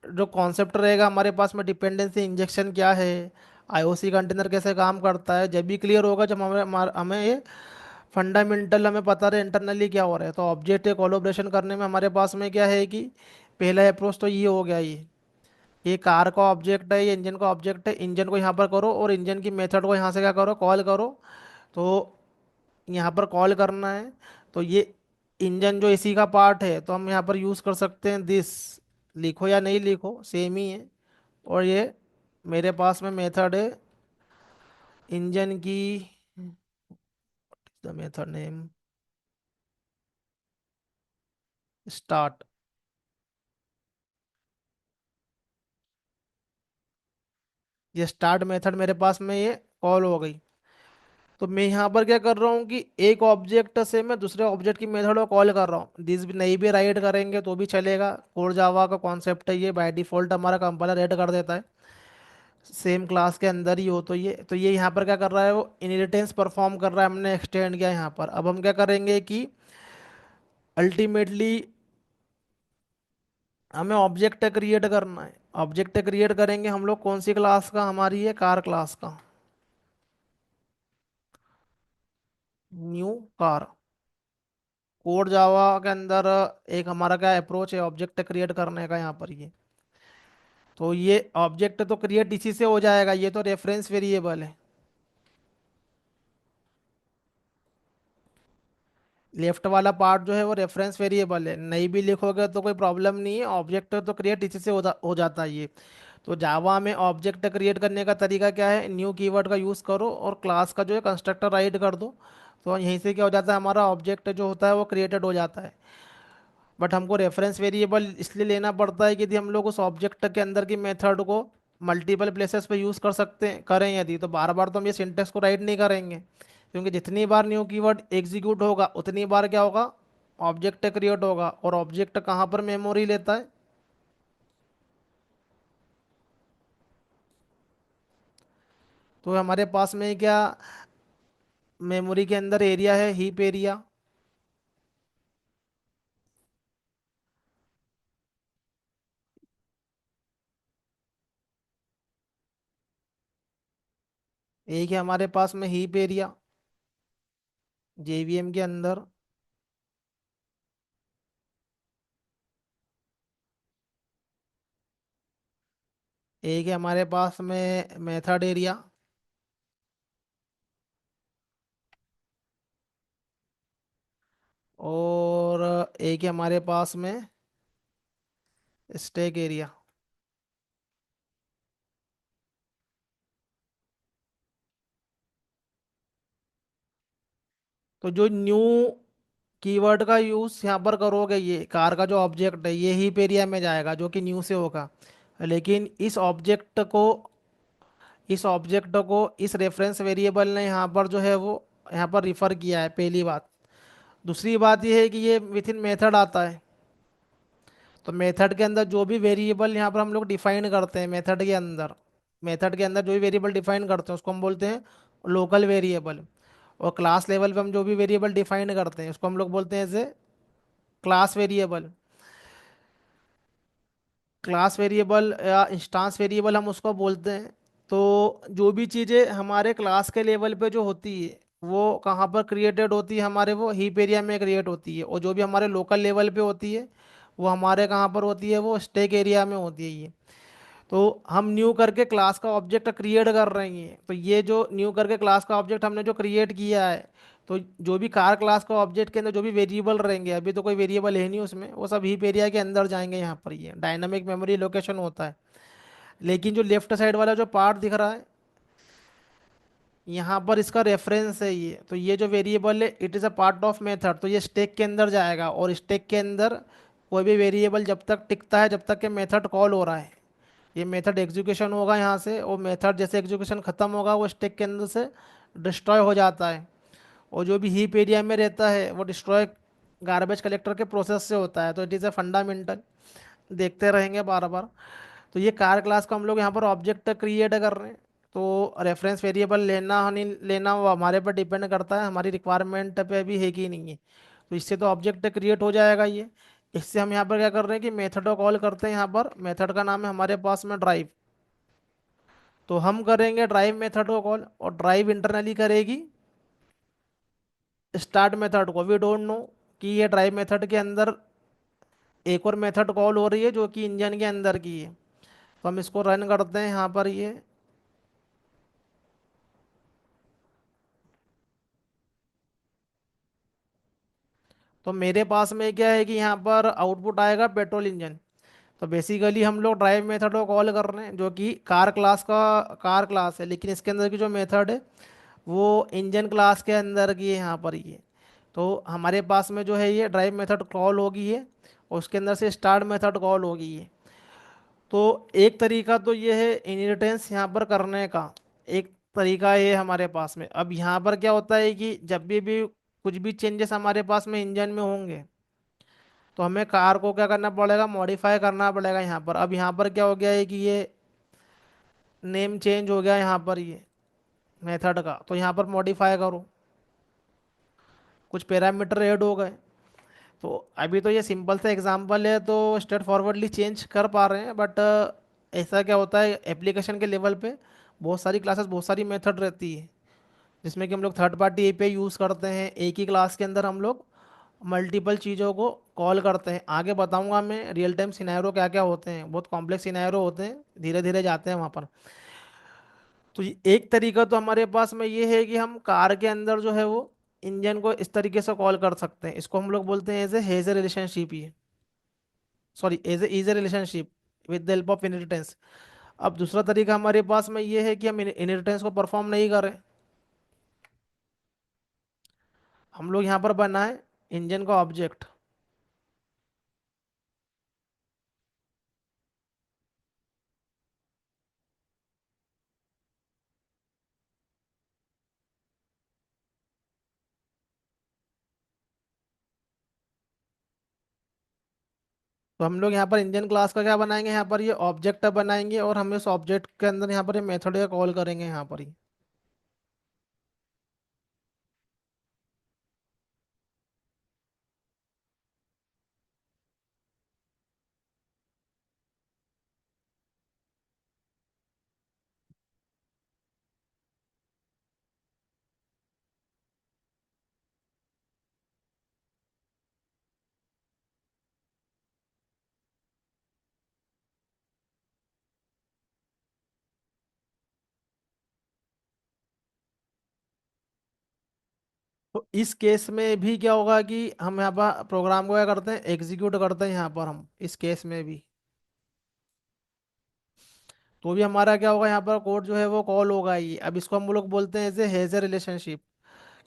जो कॉन्सेप्ट रहेगा हमारे पास में डिपेंडेंसी इंजेक्शन क्या है, आईओसी कंटेनर कैसे काम करता है, जब भी क्लियर होगा जब हमें ये फंडामेंटल हमें पता रहे इंटरनली क्या हो रहा है। तो ऑब्जेक्ट कोलोब्रेशन करने में हमारे पास में क्या है कि पहला अप्रोच तो ये हो गया। ये कार का ऑब्जेक्ट है, ये इंजन का ऑब्जेक्ट है, इंजन को यहाँ पर करो और इंजन की मेथड को यहाँ से क्या करो, कॉल करो। तो यहाँ पर कॉल करना है। तो ये इंजन जो इसी का पार्ट है, तो हम यहाँ पर यूज़ कर सकते हैं दिस, लिखो या नहीं लिखो सेम ही है। और ये मेरे पास में मेथड है इंजन की, द मेथड नेम स्टार्ट। ये स्टार्ट मेथड मेरे पास में ये कॉल हो गई। तो मैं यहाँ पर क्या कर रहा हूँ कि एक ऑब्जेक्ट से मैं दूसरे ऑब्जेक्ट की मेथड को कॉल कर रहा हूँ। दिस भी नहीं भी राइट करेंगे तो भी चलेगा, कोर जावा का कॉन्सेप्ट है ये, बाय डिफॉल्ट हमारा कंपाइलर ऐड कर देता है सेम क्लास के अंदर ही हो। तो ये यहाँ पर क्या कर रहा है, वो इनहेरिटेंस परफॉर्म कर रहा है, हमने एक्सटेंड किया यहाँ पर। अब हम क्या करेंगे कि अल्टीमेटली हमें ऑब्जेक्ट क्रिएट करना है। ऑब्जेक्ट क्रिएट करेंगे हम लोग कौन सी क्लास का, हमारी है कार क्लास का, न्यू कार। कोड जावा के अंदर एक हमारा क्या अप्रोच है ऑब्जेक्ट क्रिएट करने का यहाँ पर ये। तो ये ऑब्जेक्ट तो क्रिएट इसी से हो जाएगा, ये तो रेफरेंस वेरिएबल है। लेफ्ट वाला पार्ट जो है वो रेफरेंस वेरिएबल है, नहीं भी लिखोगे तो कोई प्रॉब्लम नहीं है, ऑब्जेक्ट तो क्रिएट इसी से हो जाता है ये। तो जावा में ऑब्जेक्ट क्रिएट करने का तरीका क्या है, न्यू कीवर्ड का यूज़ करो और क्लास का जो है कंस्ट्रक्टर राइट कर दो। तो यहीं से क्या हो जाता है, हमारा ऑब्जेक्ट जो होता है वो क्रिएटेड हो जाता है। बट हमको रेफरेंस वेरिएबल इसलिए लेना पड़ता है कि यदि हम लोग उस ऑब्जेक्ट के अंदर की मेथड को मल्टीपल प्लेसेस पे यूज़ कर सकते हैं करें यदि, तो बार बार तो हम ये सिंटेक्स को राइट नहीं करेंगे। क्योंकि जितनी बार न्यू कीवर्ड एग्जीक्यूट होगा उतनी बार क्या होगा, ऑब्जेक्ट क्रिएट होगा। और ऑब्जेक्ट कहाँ पर मेमोरी लेता है, तो हमारे पास में क्या मेमोरी के अंदर एरिया है, हीप एरिया। एक है हमारे पास में हीप एरिया जेवीएम के अंदर। एक है हमारे पास में मेथड एरिया। और एक है हमारे पास में स्टैक एरिया। तो जो न्यू कीवर्ड का यूज यहाँ पर करोगे, ये कार का जो ऑब्जेक्ट है ये हीप एरिया में जाएगा जो कि न्यू से होगा। लेकिन इस ऑब्जेक्ट को इस रेफरेंस वेरिएबल ने यहाँ पर जो है वो यहाँ पर रिफर किया है, पहली बात। दूसरी बात ये है कि ये विथ इन मेथड आता है। तो मेथड के अंदर जो भी वेरिएबल यहाँ पर हम लोग डिफाइन करते हैं मेथड के अंदर जो भी वेरिएबल डिफाइन करते हैं उसको हम बोलते हैं लोकल वेरिएबल। और क्लास लेवल पे हम जो भी वेरिएबल डिफाइन करते हैं उसको हम लोग बोलते हैं as a class variable. Class variable या इंस्टांस वेरिएबल हम उसको बोलते हैं। तो जो भी चीज़ें हमारे क्लास के लेवल पे जो होती है वो कहाँ पर क्रिएटेड होती है, हमारे वो हीप एरिया में क्रिएट होती है। और जो भी हमारे लोकल लेवल पे होती है वो हमारे कहाँ पर होती है, वो स्टैक एरिया में होती है ये। तो हम न्यू करके क्लास का ऑब्जेक्ट क्रिएट कर रहे हैं, तो ये जो न्यू करके क्लास का ऑब्जेक्ट हमने जो क्रिएट किया है, तो जो भी कार क्लास का ऑब्जेक्ट के अंदर जो भी वेरिएबल रहेंगे, अभी तो कोई वेरिएबल है नहीं उसमें, वो सब हीप एरिया के अंदर जाएंगे। यहाँ पर ये डायनामिक मेमोरी लोकेशन होता है। लेकिन जो लेफ्ट साइड वाला जो पार्ट दिख रहा है यहाँ पर, इसका रेफरेंस है ये। तो ये जो वेरिएबल है it is a part of method, तो ये स्टैक के अंदर जाएगा। और स्टैक के अंदर कोई भी वेरिएबल जब तक टिकता है, जब तक कि मेथड कॉल हो रहा है, ये मेथड एग्जीक्यूशन होगा यहाँ से। और मेथड जैसे एग्जीक्यूशन खत्म होगा वो स्टैक के अंदर से डिस्ट्रॉय हो जाता है। और जो भी हीप एरिया में रहता है वो डिस्ट्रॉय गार्बेज कलेक्टर के प्रोसेस से होता है। तो इट इज़ अ फंडामेंटल, देखते रहेंगे बार बार। तो ये कार क्लास को हम लोग यहाँ पर ऑब्जेक्ट क्रिएट कर रहे हैं। तो रेफरेंस वेरिएबल लेना नहीं लेना वो हमारे पर डिपेंड करता है, हमारी रिक्वायरमेंट पे भी है कि नहीं है। तो इससे तो ऑब्जेक्ट क्रिएट हो जाएगा ये। इससे हम यहाँ पर क्या कर रहे हैं कि मेथड को कॉल करते हैं। यहाँ पर मेथड का नाम है हमारे पास में ड्राइव। तो हम करेंगे ड्राइव मेथड को कॉल, और ड्राइव इंटरनली करेगी स्टार्ट मेथड को। वी डोंट नो कि ये ड्राइव मेथड के अंदर एक और मेथड कॉल हो रही है जो कि इंजन के अंदर की है। तो हम इसको रन करते हैं यहाँ पर ये। तो मेरे पास में क्या है कि यहाँ पर आउटपुट आएगा पेट्रोल इंजन। तो बेसिकली हम लोग ड्राइव मेथड को कॉल कर रहे हैं जो कि कार क्लास है, लेकिन इसके अंदर की जो मेथड है वो इंजन क्लास के अंदर की है यहाँ पर ये। तो हमारे पास में जो है ये ड्राइव मेथड कॉल होगी है, और उसके अंदर से स्टार्ट मेथड कॉल होगी है। तो एक तरीका तो ये है इनहेरिटेंस यहाँ पर करने का। एक तरीका ये है हमारे पास में। अब यहाँ पर क्या होता है कि जब भी कुछ भी चेंजेस हमारे पास में इंजन में होंगे, तो हमें कार को क्या करना पड़ेगा, मॉडिफाई करना पड़ेगा यहाँ पर। अब यहाँ पर क्या हो गया है कि ये नेम चेंज हो गया यहाँ पर ये मेथड का, तो यहाँ पर मॉडिफाई करो, कुछ पैरामीटर ऐड हो गए। तो अभी तो ये सिंपल सा एग्जांपल है तो स्ट्रेट फॉरवर्डली चेंज कर पा रहे हैं, बट ऐसा क्या होता है एप्लीकेशन के लेवल पे, बहुत सारी क्लासेस बहुत सारी मेथड रहती है, जिसमें कि हम लोग थर्ड पार्टी एपीआई यूज़ करते हैं। एक ही क्लास के अंदर हम लोग मल्टीपल चीज़ों को कॉल करते हैं। आगे बताऊंगा मैं रियल टाइम सिनेरियो क्या क्या होते हैं, बहुत कॉम्प्लेक्स सिनेरियो होते हैं, धीरे धीरे जाते हैं वहाँ पर। तो एक तरीका तो हमारे पास में ये है कि हम कार के अंदर जो है वो इंजन को इस तरीके से कॉल कर सकते हैं। इसको हम लोग बोलते हैं एज ए हेजर रिलेशनशिप, ये sorry as a is relationship with the help of inheritance. अब दूसरा तरीका हमारे पास में ये है कि हम इनहेरिटेंस को परफॉर्म नहीं करें, हम लोग यहाँ पर बनाए इंजन का ऑब्जेक्ट। तो हम लोग यहाँ पर इंजन क्लास का क्या बनाएंगे, यहाँ पर ये ऑब्जेक्ट बनाएंगे, और हम इस ऑब्जेक्ट के अंदर यहाँ पर ये मेथड का कॉल करेंगे यहाँ पर ही। तो इस केस में भी क्या होगा कि हम यहाँ पर प्रोग्राम को क्या करते हैं, एग्जीक्यूट करते हैं यहाँ पर हम इस केस में भी। तो भी हमारा क्या होगा, यहाँ पर कोड जो है वो कॉल होगा ही। अब इसको हम लोग बोलते हैं एज ए हेजर रिलेशनशिप,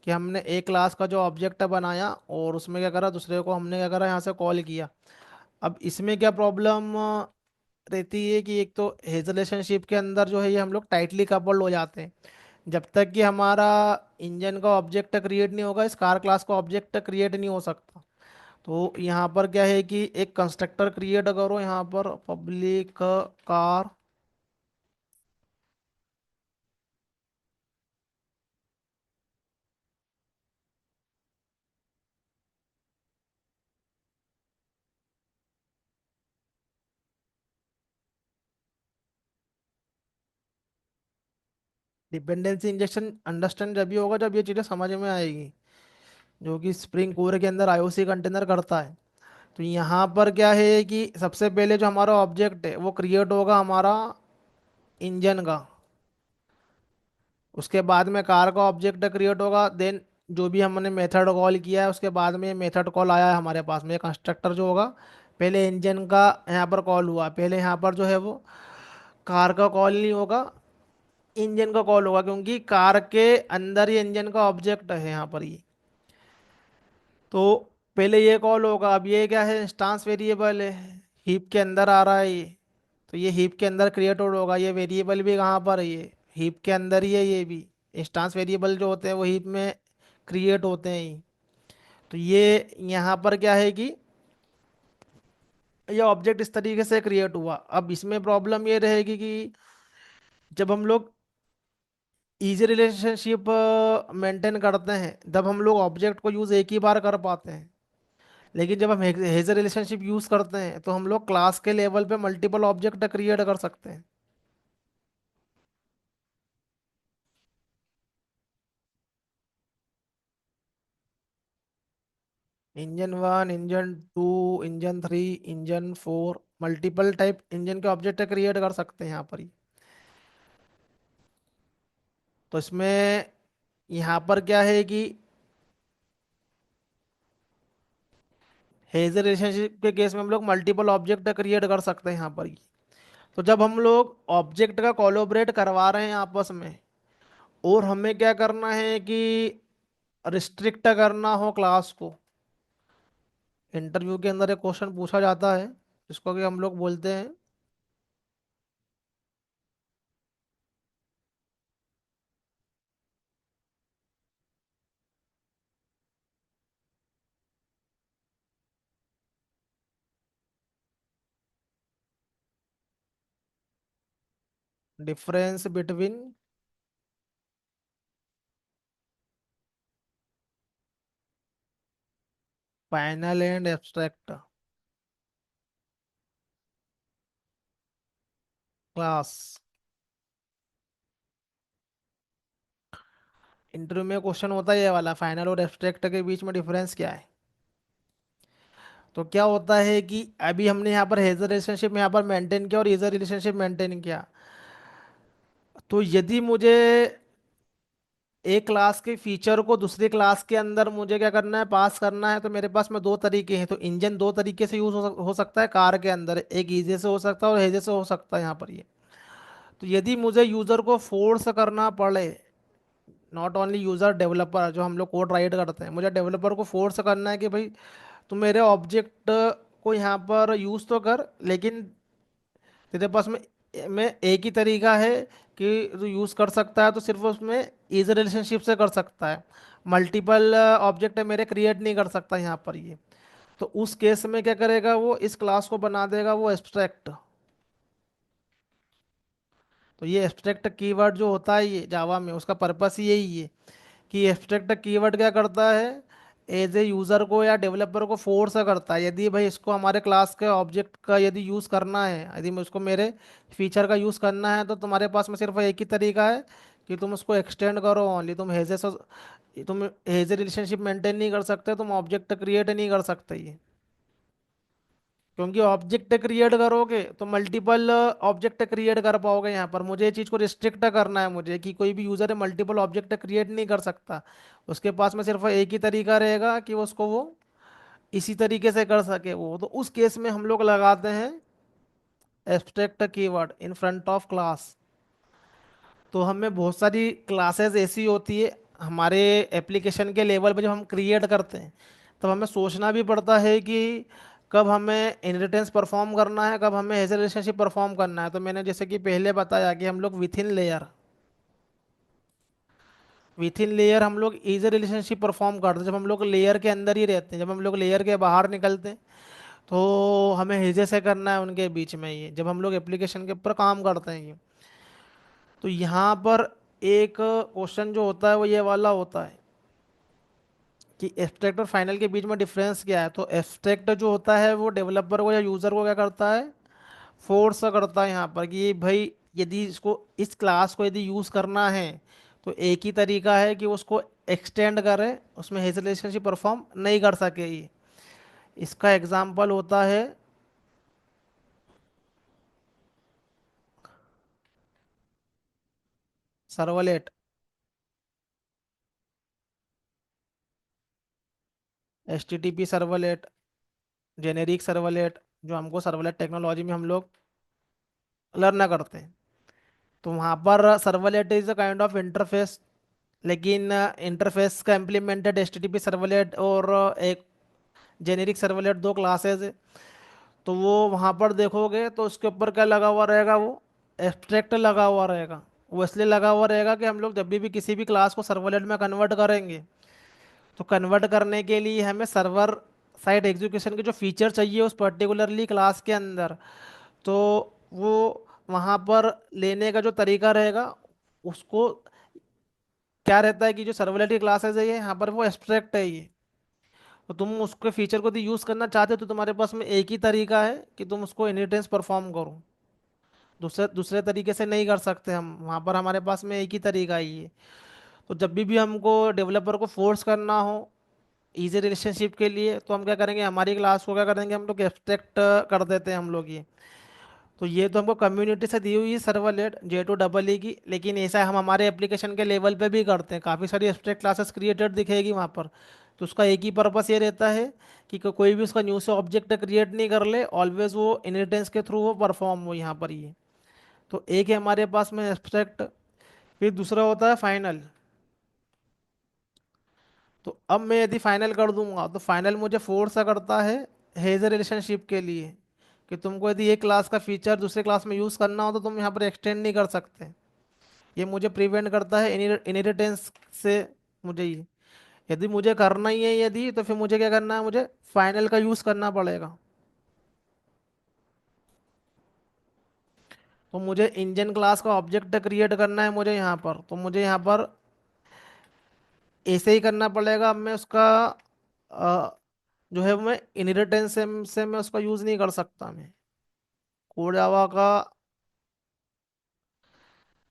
कि हमने एक क्लास का जो ऑब्जेक्ट बनाया और उसमें क्या करा, दूसरे को हमने क्या करा यहाँ से कॉल किया। अब इसमें क्या प्रॉब्लम रहती है कि एक तो हेज रिलेशनशिप के अंदर जो है ये हम लोग टाइटली कपल्ड हो जाते हैं। जब तक कि हमारा इंजन का ऑब्जेक्ट क्रिएट नहीं होगा, इस कार क्लास का ऑब्जेक्ट क्रिएट नहीं हो सकता। तो यहाँ पर क्या है कि एक कंस्ट्रक्टर क्रिएट करो यहाँ पर, public car. Dependency injection understand जब भी होगा जब ये चीज़ें समझ में आएगी, जो कि स्प्रिंग कोर के अंदर आईओसी कंटेनर करता है। तो यहाँ पर क्या है कि सबसे पहले जो हमारा ऑब्जेक्ट है वो क्रिएट होगा हमारा इंजन का। उसके बाद में कार का ऑब्जेक्ट क्रिएट होगा, देन जो भी हमने मेथड कॉल किया है उसके बाद में मेथड कॉल आया है हमारे पास में कंस्ट्रक्टर जो होगा। पहले इंजन का यहाँ पर कॉल हुआ, पहले यहाँ पर जो है वो कार का कॉल नहीं होगा, इंजन का कॉल होगा, क्योंकि कार के अंदर ही इंजन का ऑब्जेक्ट है यहाँ पर ये। तो पहले ये कॉल होगा। अब ये क्या है, इंस्टांस वेरिएबल है, हीप के अंदर आ रहा है ये। तो ये हीप के अंदर क्रिएटेड होगा, ये वेरिएबल भी कहाँ पर है, ये हीप के अंदर ही है ये भी। इंस्टांस वेरिएबल जो होते हैं वो हीप में क्रिएट होते हैं ही। तो ये यहाँ पर क्या है कि ये ऑब्जेक्ट इस तरीके से क्रिएट हुआ। अब इसमें प्रॉब्लम ये रहेगी कि जब हम लोग इजी रिलेशनशिप मेंटेन करते हैं तब हम लोग ऑब्जेक्ट को यूज़ एक ही बार कर पाते हैं। लेकिन जब हम हेजर रिलेशनशिप यूज़ करते हैं तो हम लोग क्लास के लेवल पे मल्टीपल ऑब्जेक्ट क्रिएट कर सकते हैं। Engine one, engine two, engine three, engine four, multiple type engine के ऑब्जेक्ट क्रिएट कर सकते हैं यहाँ पर ही। तो इसमें यहाँ पर क्या है कि हेजर रिलेशनशिप के केस में हम लोग मल्टीपल ऑब्जेक्ट क्रिएट कर सकते हैं यहाँ पर ही। तो जब हम लोग ऑब्जेक्ट का कोलैबोरेट करवा रहे हैं आपस में, और हमें क्या करना है कि रिस्ट्रिक्ट करना हो क्लास को। इंटरव्यू के अंदर एक क्वेश्चन पूछा जाता है जिसको कि हम लोग बोलते हैं difference between final and abstract class. Interview में क्वेश्चन होता है ये वाला, फाइनल और एब्स्ट्रैक्ट के बीच में डिफरेंस क्या है। तो क्या होता है कि अभी हमने यहाँ पर हेजर रिलेशनशिप यहाँ पर मेंटेन किया और यूजर रिलेशनशिप मेंटेन किया। तो यदि मुझे एक क्लास के फीचर को दूसरी क्लास के अंदर मुझे क्या करना है, पास करना है, तो मेरे पास में दो तरीके हैं। तो इंजन दो तरीके से यूज हो सकता है कार के अंदर, एक ईजी से हो सकता है और हेजे से हो सकता है यहाँ पर ये। तो यदि मुझे यूजर को फोर्स करना पड़े, नॉट ओनली यूजर, डेवलपर जो हम लोग कोड राइट करते हैं, मुझे डेवलपर को फोर्स करना है कि भाई तुम मेरे ऑब्जेक्ट को यहाँ पर यूज तो कर, लेकिन तेरे पास में एक ही तरीका है कि तू यूज़ कर सकता है, तो सिर्फ उसमें इज रिलेशनशिप से कर सकता है। मल्टीपल ऑब्जेक्ट मेरे क्रिएट नहीं कर सकता यहाँ पर ये। तो उस केस में क्या करेगा वो, इस क्लास को बना देगा वो एब्स्ट्रैक्ट। तो ये एब्स्ट्रैक्ट कीवर्ड जो होता है ये जावा में, उसका पर्पस ही यही है कि एब्स्ट्रैक्ट कीवर्ड क्या करता है, एज ए यूज़र को या डेवलपर को फोर्स करता है, यदि भाई इसको हमारे क्लास के ऑब्जेक्ट का यदि यूज़ करना है, यदि मैं उसको मेरे फीचर का यूज़ करना है, तो तुम्हारे पास में सिर्फ एक ही तरीका है कि तुम उसको एक्सटेंड करो ओनली। तुम हेजे रिलेशनशिप मेंटेन नहीं कर सकते, तुम ऑब्जेक्ट क्रिएट नहीं कर सकते ये। क्योंकि ऑब्जेक्ट क्रिएट करोगे तो मल्टीपल ऑब्जेक्ट क्रिएट कर पाओगे। यहाँ पर मुझे ये चीज़ को रिस्ट्रिक्ट करना है, मुझे कि कोई भी यूज़र है मल्टीपल ऑब्जेक्ट क्रिएट नहीं कर सकता। उसके पास में सिर्फ एक ही तरीका रहेगा कि उसको वो इसी तरीके से कर सके। वो तो उस केस में हम लोग लगाते हैं abstract keyword in front of class. तो हमें बहुत सारी क्लासेस ऐसी होती है हमारे एप्लीकेशन के लेवल पे जब हम क्रिएट करते हैं, तब हमें सोचना भी पड़ता है कि कब हमें इनहेरिटेंस परफॉर्म करना है, कब हमें एज रिलेशनशिप परफॉर्म करना है। तो मैंने जैसे कि पहले बताया कि हम लोग विथ इन लेयर हम लोग इज रिलेशनशिप परफॉर्म करते हैं जब हम लोग लेयर के अंदर ही रहते हैं। जब हम लोग लेयर के बाहर निकलते हैं तो हमें हेजे से करना है उनके बीच में। ये जब हम लोग एप्लीकेशन के ऊपर काम करते हैं ये, तो यहाँ पर एक क्वेश्चन जो होता है वो ये वाला होता है कि एब्स्ट्रैक्ट और फाइनल के बीच में डिफरेंस क्या है। तो एब्स्ट्रैक्ट जो होता है वो डेवलपर को या यूज़र को क्या करता है, फोर्स करता है यहाँ पर कि भाई यदि इसको इस क्लास को यदि यूज़ करना है तो एक ही तरीका है कि उसको एक्सटेंड करे, उसमें हेज रिलेशनशिप परफॉर्म नहीं कर सके ये। इसका एग्जाम्पल होता है servlet, H T T P servlet, generic servlet, जो हमको सर्वलेट टेक्नोलॉजी में हम लोग लर्न करते हैं। तो वहाँ पर servlet is a kind of interface, लेकिन इंटरफेस का implemented H T T P servlet और एक जेनेरिक सर्वलेट दो क्लासेस है। तो वो वहाँ पर देखोगे तो उसके ऊपर क्या लगा हुआ रहेगा, वो एब्स्ट्रैक्ट लगा हुआ रहेगा। वो इसलिए लगा हुआ रहेगा कि हम लोग जब भी किसी भी क्लास को सर्वलेट में कन्वर्ट करेंगे तो कन्वर्ट करने के लिए हमें सर्वर साइड एग्जीक्यूशन के जो फीचर चाहिए उस पर्टिकुलरली क्लास के अंदर, तो वो वहाँ पर लेने का जो तरीका रहेगा उसको क्या रहता है कि जो सर्वलेट की क्लासेस है ये यहाँ पर वो एब्स्ट्रैक्ट है ये। तो तुम उसके फीचर को यदि यूज़ करना चाहते हो तो तुम्हारे पास में एक ही तरीका है कि तुम उसको इनहेरिटेंस परफॉर्म करो। दूसरे दूसरे तरीके से नहीं कर सकते हम, वहाँ पर हमारे पास में एक ही तरीका ही है। तो जब भी हमको डेवलपर को फोर्स करना हो इजी रिलेशनशिप के लिए तो हम क्या करेंगे, हमारी क्लास को क्या करेंगे, हम लोग एब्स्ट्रैक्ट कर देते हैं हम लोग ये। तो ये तो हमको कम्युनिटी से दी हुई है सर्वलेट J2EE की, लेकिन ऐसा हम हमारे एप्लीकेशन के लेवल पे भी करते हैं। काफ़ी सारी एब्स्ट्रैक्ट क्लासेस क्रिएटेड दिखेगी वहाँ पर। तो उसका एक ही पर्पस ये रहता है कि कोई भी उसका न्यू से ऑब्जेक्ट क्रिएट नहीं कर ले, ऑलवेज वो इनहेरिटेंस के थ्रू वो परफॉर्म हो यहाँ पर ये। तो एक है हमारे पास में एब्स्ट्रैक्ट, फिर दूसरा होता है फाइनल। तो अब मैं यदि फाइनल कर दूंगा तो फाइनल मुझे फोर्स करता है हेजर रिलेशनशिप के लिए कि तुमको यदि एक क्लास का फीचर दूसरे क्लास में यूज़ करना हो तो तुम यहाँ पर एक्सटेंड नहीं कर सकते। ये मुझे प्रिवेंट करता है इनहेरिटेंस से। मुझे ये यदि मुझे करना ही है यदि, तो फिर मुझे क्या करना है, मुझे फाइनल का यूज़ करना पड़ेगा। तो मुझे इंजन क्लास का ऑब्जेक्ट क्रिएट करना है मुझे यहाँ पर, तो मुझे यहाँ पर ऐसे ही करना पड़ेगा। अब मैं उसका जो है मैं इनहेरिटेंस से मैं उसका यूज़ नहीं कर सकता। मैं कोड जावा का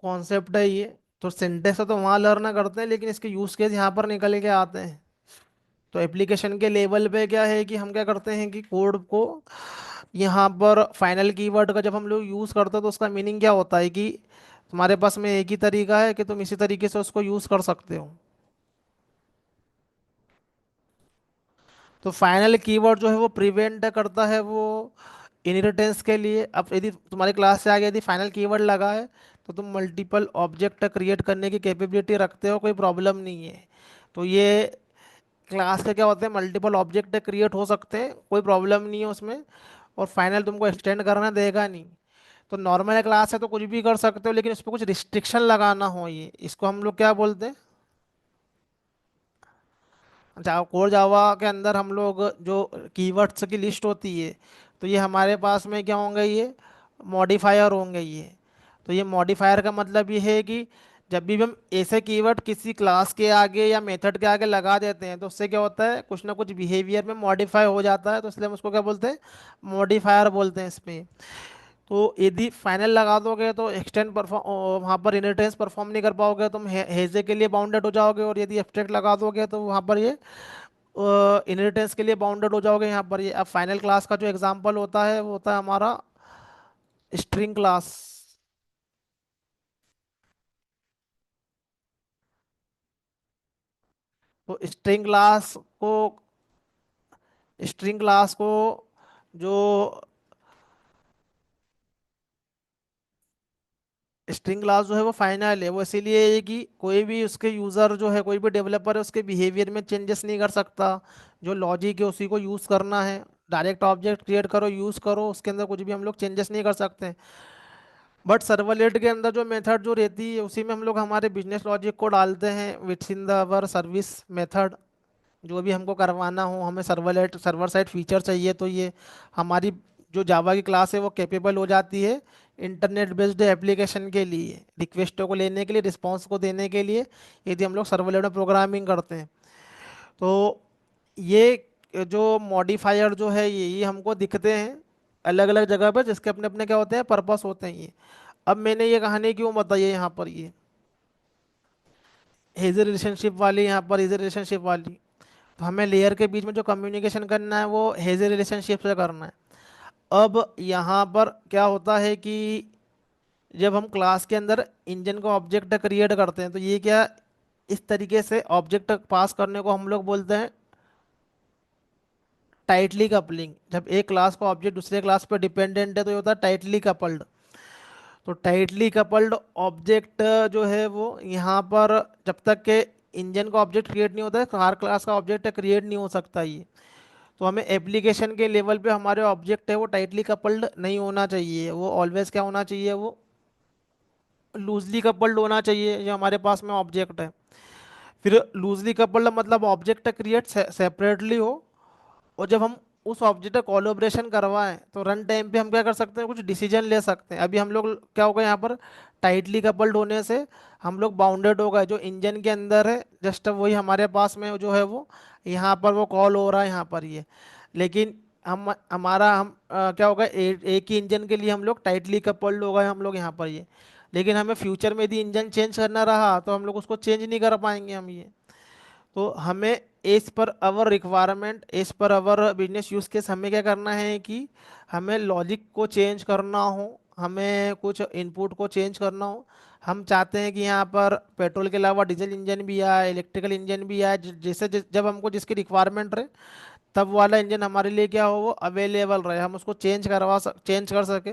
कॉन्सेप्ट है ये। तो सिंटेक्स तो वहाँ लर्न करते हैं, लेकिन इसके यूज़ केस यहाँ पर निकल के आते हैं। तो एप्लीकेशन के लेवल पे क्या है कि हम क्या करते हैं कि कोड को यहाँ पर फाइनल कीवर्ड का जब हम लोग यूज़ करते हैं तो उसका मीनिंग क्या होता है कि तुम्हारे पास में एक ही तरीका है कि तुम इसी तरीके से उसको यूज़ कर सकते हो। तो फाइनल कीवर्ड जो है वो प्रिवेंट करता है वो इनहेरिटेंस के लिए। अब यदि तुम्हारी क्लास से आगे यदि फाइनल कीवर्ड लगा है तो तुम मल्टीपल ऑब्जेक्ट क्रिएट करने की कैपेबिलिटी रखते हो, कोई प्रॉब्लम नहीं है। तो ये क्लास के क्या होते हैं, मल्टीपल ऑब्जेक्ट क्रिएट हो सकते हैं, कोई प्रॉब्लम नहीं है उसमें। और फाइनल तुमको एक्सटेंड करना देगा नहीं। तो नॉर्मल क्लास है तो कुछ भी कर सकते हो, लेकिन उस पर कुछ रिस्ट्रिक्शन लगाना हो, ये इसको हम लोग क्या बोलते हैं, कोर जावा के अंदर हम लोग जो कीवर्ड्स की लिस्ट होती है तो ये हमारे पास में क्या होंगे, ये मॉडिफायर होंगे ये। तो ये मॉडिफायर का मतलब ये है कि जब भी हम ऐसे कीवर्ड किसी क्लास के आगे या मेथड के आगे लगा देते हैं तो उससे क्या होता है, कुछ ना कुछ बिहेवियर में मॉडिफाई हो जाता है। तो इसलिए हम उसको क्या बोलते हैं, मॉडिफायर बोलते हैं इसमें। तो यदि फाइनल लगा दोगे तो एक्सटेंड परफॉर्म, वहाँ पर इनहेरिटेंस परफॉर्म नहीं कर पाओगे, तुम हेजे के लिए बाउंडेड हो जाओगे। और यदि एब्स्ट्रैक्ट लगा दोगे तो वहाँ पर ये इनहेरिटेंस के लिए बाउंडेड हो जाओगे यहाँ पर। ये अब फाइनल क्लास का जो एग्जांपल होता है वो होता है हमारा स्ट्रिंग क्लास। तो स्ट्रिंग क्लास को जो स्ट्रिंग क्लास जो है वो फाइनल है। वो इसीलिए है कि कोई भी उसके यूज़र जो है, कोई भी डेवलपर है, उसके बिहेवियर में चेंजेस नहीं कर सकता। जो लॉजिक है उसी को यूज़ करना है। डायरेक्ट ऑब्जेक्ट क्रिएट करो, यूज़ करो, उसके अंदर कुछ भी हम लोग चेंजेस नहीं कर सकते। बट सर्वलेट के अंदर जो मेथड जो रहती है उसी में हम लोग हमारे बिजनेस लॉजिक को डालते हैं with in the our service method. जो भी हमको करवाना हो, हमें सर्वर साइड फीचर चाहिए, तो ये हमारी जो जावा की क्लास है वो कैपेबल हो जाती है इंटरनेट बेस्ड एप्लीकेशन के लिए, रिक्वेस्टों को लेने के लिए, रिस्पॉन्स को देने के लिए, यदि हम लोग सर्वलेट में प्रोग्रामिंग करते हैं। तो ये जो मॉडिफायर जो है ये हमको दिखते हैं अलग अलग जगह पर, जिसके अपने अपने क्या होते हैं, पर्पस होते हैं ये। अब मैंने ये कहानी क्यों बताई है यहाँ पर, ये हेजर रिलेशनशिप वाली, यहाँ पर हेजर रिलेशनशिप वाली। तो हमें लेयर के बीच में जो कम्युनिकेशन करना है वो हेजर रिलेशनशिप से करना है। अब यहाँ पर क्या होता है कि जब हम क्लास के अंदर इंजन का ऑब्जेक्ट क्रिएट करते हैं तो ये क्या, इस तरीके से ऑब्जेक्ट पास करने को हम लोग बोलते हैं टाइटली कपलिंग। जब एक क्लास का ऑब्जेक्ट दूसरे क्लास पर डिपेंडेंट है तो ये होता है टाइटली कपल्ड। तो टाइटली कपल्ड ऑब्जेक्ट जो है वो यहाँ पर जब तक के इंजन का ऑब्जेक्ट क्रिएट नहीं होता है, कार क्लास का ऑब्जेक्ट क्रिएट नहीं हो सकता ये। तो हमें एप्लीकेशन के लेवल पे हमारे ऑब्जेक्ट है वो टाइटली कपल्ड नहीं होना चाहिए, वो ऑलवेज क्या होना चाहिए, वो लूजली कपल्ड होना चाहिए जो हमारे पास में ऑब्जेक्ट है। फिर लूजली कपल्ड मतलब ऑब्जेक्ट क्रिएट सेपरेटली हो, और जब हम उस ऑब्जेक्ट का कोलैबोरेशन करवाएं तो रन टाइम पे हम क्या कर सकते हैं, कुछ डिसीजन ले सकते हैं। अभी हम लोग क्या होगा यहाँ पर, टाइटली कपल्ड होने से हम लोग बाउंडेड हो गए, जो इंजन के अंदर है जस्ट वही हमारे पास में जो है वो यहाँ पर वो कॉल हो रहा है यहाँ पर ये। लेकिन हम हमारा हम क्या होगा, एक ही इंजन के लिए हम लोग टाइटली कपल्ड हो गए हम लोग यहाँ पर ये। लेकिन हमें फ्यूचर में यदि इंजन चेंज करना रहा तो हम लोग उसको चेंज नहीं कर पाएंगे हम ये। तो हमें as per our requirement, as per our business use case हमें क्या करना है कि हमें लॉजिक को चेंज करना हो, हमें कुछ इनपुट को चेंज करना हो। हम चाहते हैं कि यहाँ पर पेट्रोल के अलावा डीजल इंजन भी आए, इलेक्ट्रिकल इंजन भी आए, जब हमको जिसकी रिक्वायरमेंट रहे तब वाला इंजन हमारे लिए क्या हो, वो अवेलेबल रहे, हम उसको चेंज कर सके।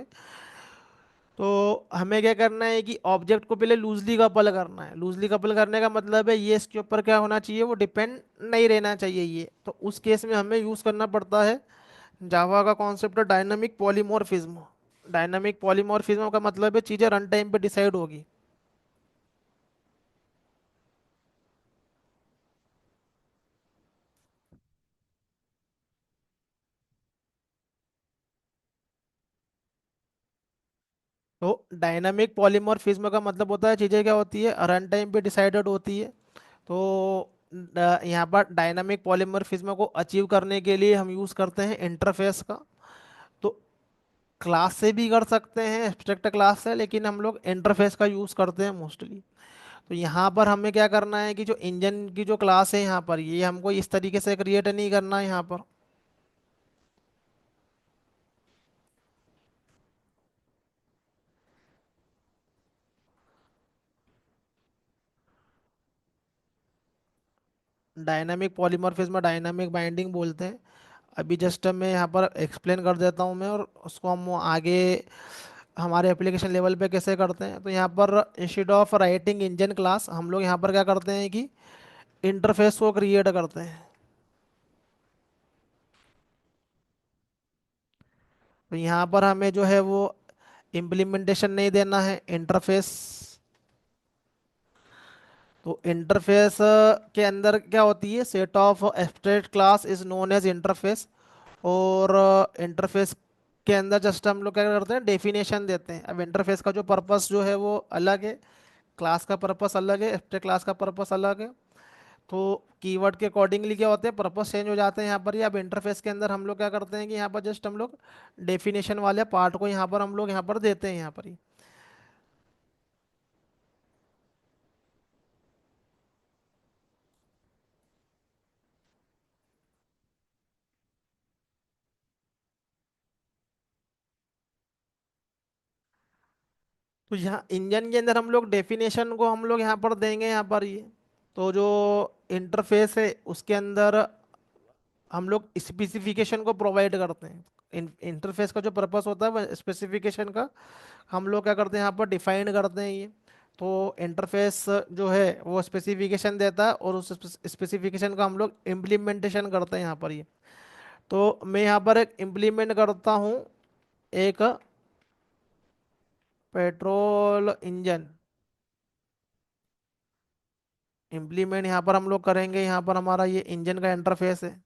तो हमें क्या करना है कि ऑब्जेक्ट को पहले लूजली कपल करना है। लूजली कपल करने का मतलब है ये इसके ऊपर क्या होना चाहिए, वो डिपेंड नहीं रहना चाहिए ये। तो उस केस में हमें यूज़ करना पड़ता है जावा का concept dynamic polymorphism. Dynamic polymorphism का मतलब है चीज़ें रन टाइम पे डिसाइड होगी। तो डायनामिक पॉलीमॉर्फिज्म का मतलब होता है चीज़ें क्या होती है, रन टाइम पे डिसाइडेड होती है। तो यहाँ पर डायनामिक पॉलीमॉर्फिज्म को अचीव करने के लिए हम यूज़ करते हैं इंटरफेस का। तो क्लास से भी कर सकते हैं, एब्स्ट्रैक्ट क्लास से, लेकिन हम लोग इंटरफेस का यूज़ करते हैं मोस्टली। तो यहाँ पर हमें क्या करना है कि जो इंजन की जो क्लास है यहाँ पर, ये हमको इस तरीके से क्रिएट नहीं करना है यहाँ पर। डायनामिक पॉलीमॉर्फिज्म डायनामिक बाइंडिंग बोलते हैं। अभी जस्ट मैं यहाँ पर एक्सप्लेन कर देता हूँ मैं, और उसको हम आगे हमारे एप्लीकेशन लेवल पे कैसे करते हैं। तो यहाँ पर instead of writing engine class हम लोग यहाँ पर क्या करते हैं कि इंटरफेस को क्रिएट करते हैं। तो यहाँ पर हमें जो है वो इम्प्लीमेंटेशन नहीं देना है, इंटरफेस। तो इंटरफेस के अंदर क्या होती है, set of abstract class is known as interface. और इंटरफेस के अंदर जस्ट हम लोग क्या करते हैं, डेफिनेशन देते हैं। अब इंटरफेस का जो पर्पस जो है वो अलग है, क्लास का पर्पस अलग है, एब्स्ट्रैक्ट क्लास का पर्पस अलग है। तो कीवर्ड के अकॉर्डिंगली क्या होते हैं, पर्पस चेंज हो जाते हैं यहाँ पर। या अब इंटरफेस के अंदर हम लोग क्या करते हैं कि यहाँ पर जस्ट हम लोग डेफिनेशन वाले पार्ट को यहाँ पर हम लोग यहाँ पर देते हैं यहाँ पर ही। तो यहाँ इंजन के अंदर हम लोग डेफिनेशन को हम लोग यहाँ पर देंगे, यहाँ पर ये। तो जो इंटरफेस है उसके अंदर हम लोग स्पेसिफिकेशन को प्रोवाइड करते हैं। इंटरफेस का जो पर्पस होता है वह स्पेसिफिकेशन का हम लोग क्या करते हैं, यहाँ पर डिफाइन करते हैं ये। तो इंटरफेस जो है वो स्पेसिफिकेशन देता है, और उस स्पेसिफिकेशन का हम लोग इम्प्लीमेंटेशन करते हैं यहाँ पर ये। तो मैं यहाँ पर एक इम्प्लीमेंट करता हूँ, एक पेट्रोल इंजन इम्प्लीमेंट यहाँ पर हम लोग करेंगे। यहाँ पर हमारा ये इंजन का इंटरफेस है।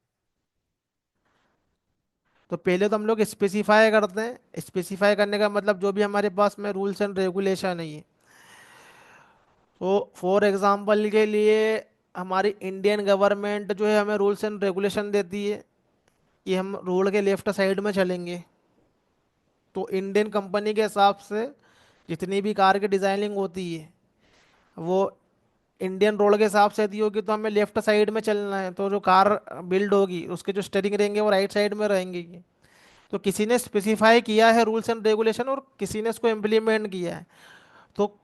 तो पहले तो हम लोग स्पेसिफाई करते हैं। स्पेसिफाई करने का मतलब जो भी हमारे पास में रूल्स एंड रेगुलेशन है ये। तो फॉर एग्जांपल के लिए हमारी इंडियन गवर्नमेंट जो है हमें रूल्स एंड रेगुलेशन देती है कि हम रोड के लेफ्ट साइड में चलेंगे। तो इंडियन कंपनी के हिसाब से जितनी भी कार की डिजाइनिंग होती है वो इंडियन रोड के हिसाब से दी होगी, तो हमें लेफ्ट साइड में चलना है। तो जो कार बिल्ड होगी उसके जो स्टेयरिंग रहेंगे वो राइट साइड में रहेंगे। तो किसी ने स्पेसिफाई किया है रूल्स एंड रेगुलेशन, और किसी ने इसको इम्प्लीमेंट किया है। तो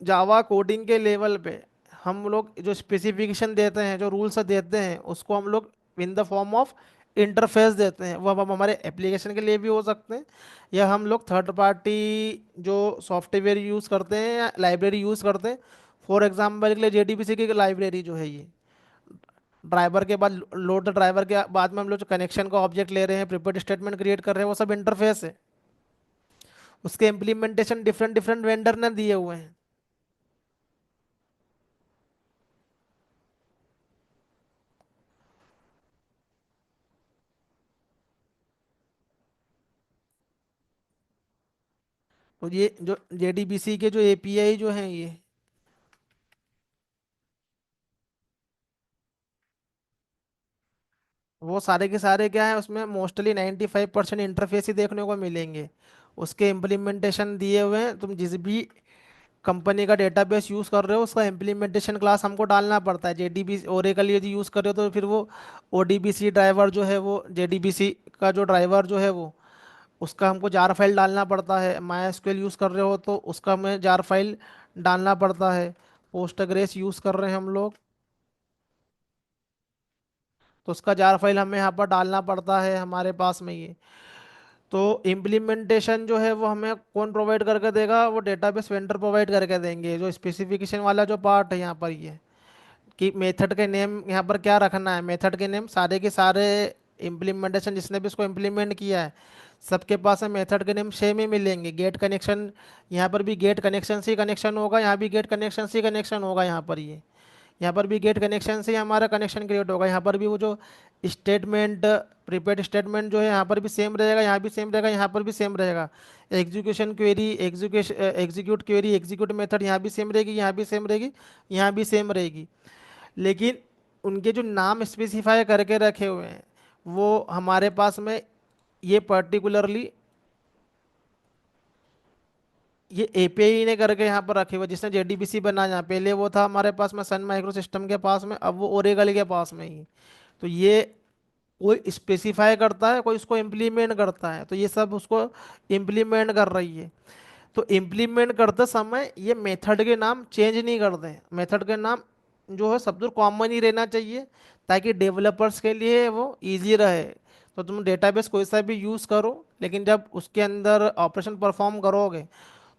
जावा कोडिंग के लेवल पे हम लोग जो स्पेसिफिकेशन देते हैं, जो रूल्स देते हैं, उसको हम लोग in the form of interface देते हैं। वो अब हम हमारे एप्लीकेशन के लिए भी हो सकते हैं, या हम लोग थर्ड पार्टी जो सॉफ्टवेयर यूज़ करते हैं या लाइब्रेरी यूज़ करते हैं। फॉर एग्जाम्पल के लिए जेडीबीसी की लाइब्रेरी जो है ये, ड्राइवर के बाद लोड ड्राइवर के बाद में हम लोग जो कनेक्शन का ऑब्जेक्ट ले रहे हैं, प्रीपेड स्टेटमेंट क्रिएट कर रहे हैं, वो सब इंटरफेस है। उसके इम्प्लीमेंटेशन डिफरेंट डिफरेंट वेंडर ने दिए हुए हैं। तो ये जो जेडीबीसी के जो एपीआई जो हैं ये, वो सारे के सारे क्या है, उसमें मोस्टली 95% इंटरफेस ही देखने को मिलेंगे। उसके इम्प्लीमेंटेशन दिए हुए हैं। तुम जिस भी कंपनी का डेटाबेस यूज़ कर रहे हो उसका इम्प्लीमेंटेशन क्लास हमको डालना पड़ता है। जेडीबी ओरेकल यदि यूज़ कर रहे हो तो फिर वो ओडीबीसी ड्राइवर जो है वो जेडीबीसी का जो ड्राइवर जो है वो उसका हमको जार फाइल डालना पड़ता है। माई एसक्यूएल यूज़ कर रहे हो तो उसका हमें जार फाइल डालना पड़ता है। पोस्टग्रेस यूज़ कर रहे हैं हम लोग तो उसका जार फाइल हमें यहाँ पर डालना पड़ता है हमारे पास में ये। तो इम्प्लीमेंटेशन जो है वो हमें कौन प्रोवाइड करके देगा, वो डेटाबेस वेंडर प्रोवाइड करके देंगे। जो स्पेसिफिकेशन वाला जो पार्ट है यहाँ पर ये, कि मेथड के नेम यहाँ पर क्या रखना है, मेथड के नेम सारे के सारे इम्प्लीमेंटेशन जिसने भी इसको इम्प्लीमेंट किया है सबके पास में मेथड के नेम सेम ही मिलेंगे। गेट कनेक्शन, यहाँ पर भी गेट कनेक्शन से कनेक्शन होगा, यहाँ भी गेट कनेक्शन से कनेक्शन होगा। यहाँ पर ये, यहाँ पर भी गेट कनेक्शन से हमारा कनेक्शन क्रिएट होगा। यहाँ पर भी वो जो स्टेटमेंट, प्रीपेड स्टेटमेंट जो है यहाँ पर भी सेम रहेगा, यहाँ भी सेम रहेगा, यहाँ पर भी सेम रहेगा। Execution query, execute query, execute method यहाँ भी सेम रहेगी, यहाँ भी सेम रहेगी, यहाँ भी सेम रहेगी। लेकिन उनके जो नाम स्पेसिफाई करके रखे हुए हैं वो हमारे पास में ये पर्टिकुलरली ये एपीआई ने करके यहाँ पर रखे हुए, जिसने जेडीबीसी बनाया। पहले वो था हमारे पास में सन माइक्रो सिस्टम के पास में, अब वो ओरेगल के पास में ही। तो ये कोई स्पेसिफाई करता है, कोई उसको इम्प्लीमेंट करता है। तो ये सब उसको इम्प्लीमेंट कर रही है। तो इम्प्लीमेंट करते समय ये मेथड के नाम चेंज नहीं कर दें। मेथड के नाम जो है सब कॉमन ही रहना चाहिए, ताकि डेवलपर्स के लिए वो इजी रहे। तो तुम डेटाबेस कोई सा भी यूज़ करो, लेकिन जब उसके अंदर ऑपरेशन परफॉर्म करोगे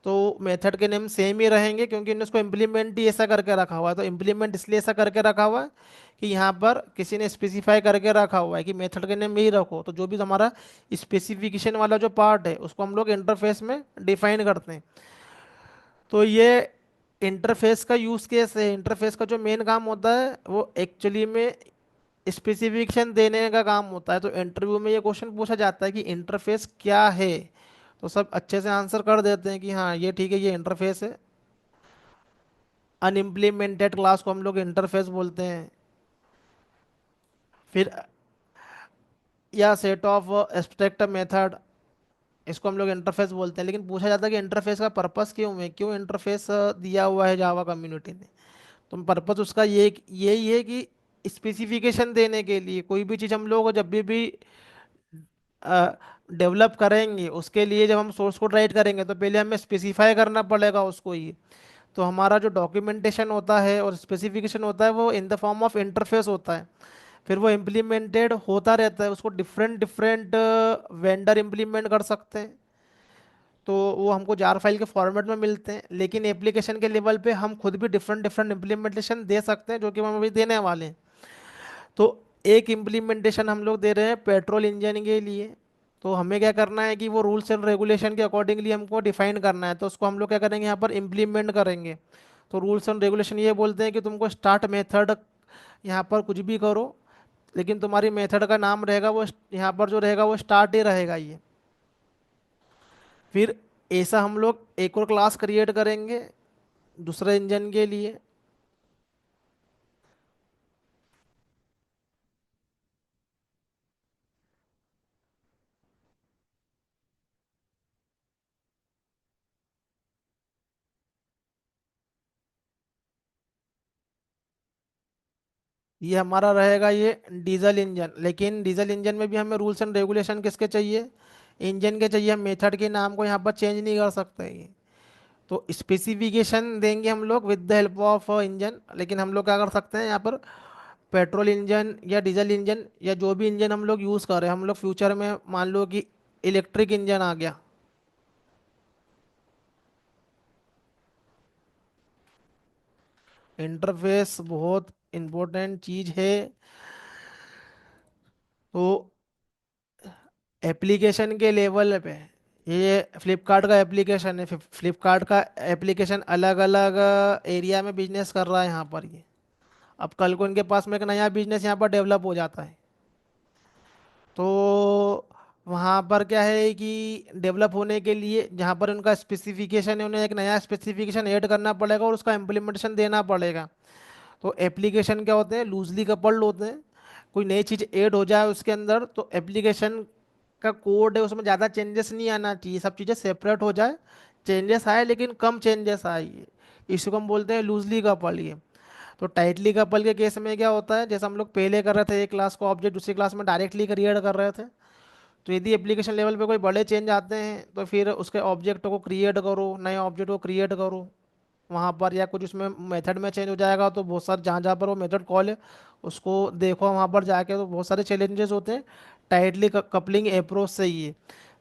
तो मेथड के नेम सेम ही रहेंगे, क्योंकि इन्होंने उसको इम्प्लीमेंट ही ऐसा करके रखा हुआ है। तो इम्प्लीमेंट इसलिए ऐसा करके रखा हुआ है कि यहाँ पर किसी ने स्पेसिफाई करके रखा हुआ है कि मेथड के नेम यही रखो। तो जो भी हमारा स्पेसिफिकेशन वाला जो पार्ट है उसको हम लोग इंटरफेस में डिफाइन करते हैं। तो ये इंटरफेस का यूज केस है। इंटरफेस का जो मेन काम होता है वो एक्चुअली में स्पेसिफिकेशन देने का काम होता है। तो इंटरव्यू में ये क्वेश्चन पूछा जाता है कि इंटरफेस क्या है, तो सब अच्छे से आंसर कर देते हैं कि हाँ ये ठीक है, ये इंटरफेस है। अनइम्प्लीमेंटेड क्लास को हम लोग इंटरफेस बोलते हैं। फिर या सेट ऑफ एब्स्ट्रैक्ट मेथड, इसको हम लोग इंटरफेस बोलते हैं। लेकिन पूछा जाता है कि इंटरफेस का पर्पस क्यों है, क्यों इंटरफेस दिया हुआ है जावा कम्युनिटी ने। तो पर्पस उसका ये यही है कि स्पेसिफिकेशन देने के लिए कोई भी चीज़ हम लोग जब भी डेवलप करेंगे उसके लिए जब हम सोर्स कोड राइट करेंगे तो पहले हमें स्पेसिफाई करना पड़ेगा उसको ही। तो हमारा जो डॉक्यूमेंटेशन होता है और स्पेसिफिकेशन होता है वो in the form of interface होता है। फिर वो इम्प्लीमेंटेड होता रहता है, उसको डिफरेंट डिफरेंट वेंडर इम्प्लीमेंट कर सकते हैं। तो वो हमको जार फाइल के फॉर्मेट में मिलते हैं, लेकिन एप्लीकेशन के लेवल पे हम खुद भी डिफरेंट डिफरेंट इम्प्लीमेंटेशन दे सकते हैं, जो कि हम अभी देने वाले हैं। तो एक इम्प्लीमेंटेशन हम लोग दे रहे हैं पेट्रोल इंजन के लिए। तो हमें क्या करना है कि वो रूल्स एंड रेगुलेशन के अकॉर्डिंगली हमको डिफाइन करना है, तो उसको हम लोग क्या करेंगे, यहाँ पर इम्प्लीमेंट करेंगे। तो रूल्स एंड रेगुलेशन ये बोलते हैं कि तुमको स्टार्ट मेथड यहाँ पर कुछ भी करो, लेकिन तुम्हारी मेथड का नाम रहेगा वो यहाँ पर जो रहेगा वो स्टार्ट ही रहेगा ये। फिर ऐसा हम लोग एक और क्लास क्रिएट करेंगे दूसरे इंजन के लिए। ये हमारा रहेगा ये डीजल इंजन, लेकिन डीजल इंजन में भी हमें रूल्स एंड रेगुलेशन किसके चाहिए, इंजन के चाहिए। हम मेथड के नाम को यहाँ पर चेंज नहीं कर सकते ये। तो स्पेसिफिकेशन देंगे हम लोग with the help of engine, लेकिन हम लोग क्या कर सकते हैं यहाँ पर पेट्रोल इंजन या डीजल इंजन या जो भी इंजन हम लोग यूज़ कर रहे हैं, हम लोग फ्यूचर में मान लो कि इलेक्ट्रिक इंजन आ गया। इंटरफेस बहुत इंपॉर्टेंट चीज़ है। तो एप्लीकेशन के लेवल पे ये फ्लिपकार्ट का एप्लीकेशन है, फ्लिपकार्ट का एप्लीकेशन अलग अलग एरिया में बिजनेस कर रहा है यहाँ पर ये। अब कल को इनके पास में एक नया बिजनेस यहाँ पर डेवलप हो जाता है, तो वहाँ पर क्या है कि डेवलप होने के लिए जहाँ पर उनका स्पेसिफिकेशन है, उन्हें एक नया स्पेसिफिकेशन ऐड करना पड़ेगा और उसका इम्प्लीमेंटेशन देना पड़ेगा। तो एप्लीकेशन क्या होते हैं, लूजली कपल्ड होते हैं। कोई नई चीज़ ऐड हो जाए उसके अंदर तो एप्लीकेशन का कोड है उसमें ज़्यादा चेंजेस नहीं आना चाहिए, सब चीज़ें सेपरेट हो जाए। चेंजेस आए लेकिन कम चेंजेस आए, इसको हम बोलते हैं लूजली कपल्ड ये। तो टाइटली कपल के केस में क्या होता है, जैसे हम लोग पहले कर रहे थे एक क्लास को ऑब्जेक्ट दूसरी क्लास में डायरेक्टली क्रिएट कर रहे थे। तो यदि एप्लीकेशन लेवल पे कोई बड़े चेंज आते हैं तो फिर उसके ऑब्जेक्ट को क्रिएट करो, नए ऑब्जेक्ट को क्रिएट करो वहाँ पर, या कुछ उसमें मेथड में चेंज हो जाएगा तो बहुत सारे जहाँ जहाँ पर वो मेथड कॉल है उसको देखो वहाँ पर जाके, तो बहुत सारे चैलेंजेस होते हैं टाइटली कपलिंग अप्रोच से ही है।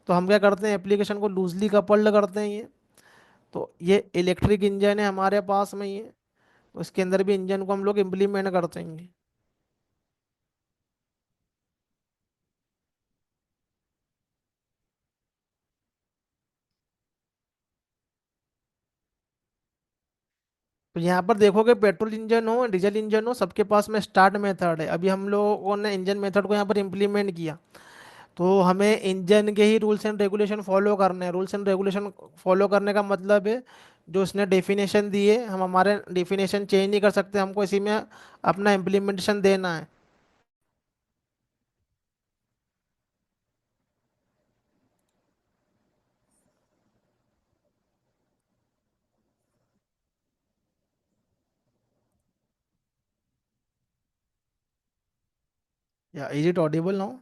तो हम क्या करते हैं एप्लीकेशन को लूजली कपल्ड करते हैं ये। तो ये इलेक्ट्रिक इंजन है हमारे पास में ये, उसके अंदर भी इंजन को हम लोग इम्प्लीमेंट करते हैं। तो यहाँ पर देखोगे पेट्रोल इंजन हो डीजल इंजन हो सबके पास में स्टार्ट मेथड है। अभी हम लोगों ने इंजन मेथड को यहाँ पर इम्प्लीमेंट किया, तो हमें इंजन के ही रूल्स एंड रेगुलेशन फॉलो करने हैं। रूल्स एंड रेगुलेशन फॉलो करने का मतलब है जो उसने डेफिनेशन दी है हम हमारे डेफिनेशन चेंज नहीं कर सकते, हमको इसी में अपना इम्प्लीमेंटेशन देना है। या इज इट ऑडिबल नाउ?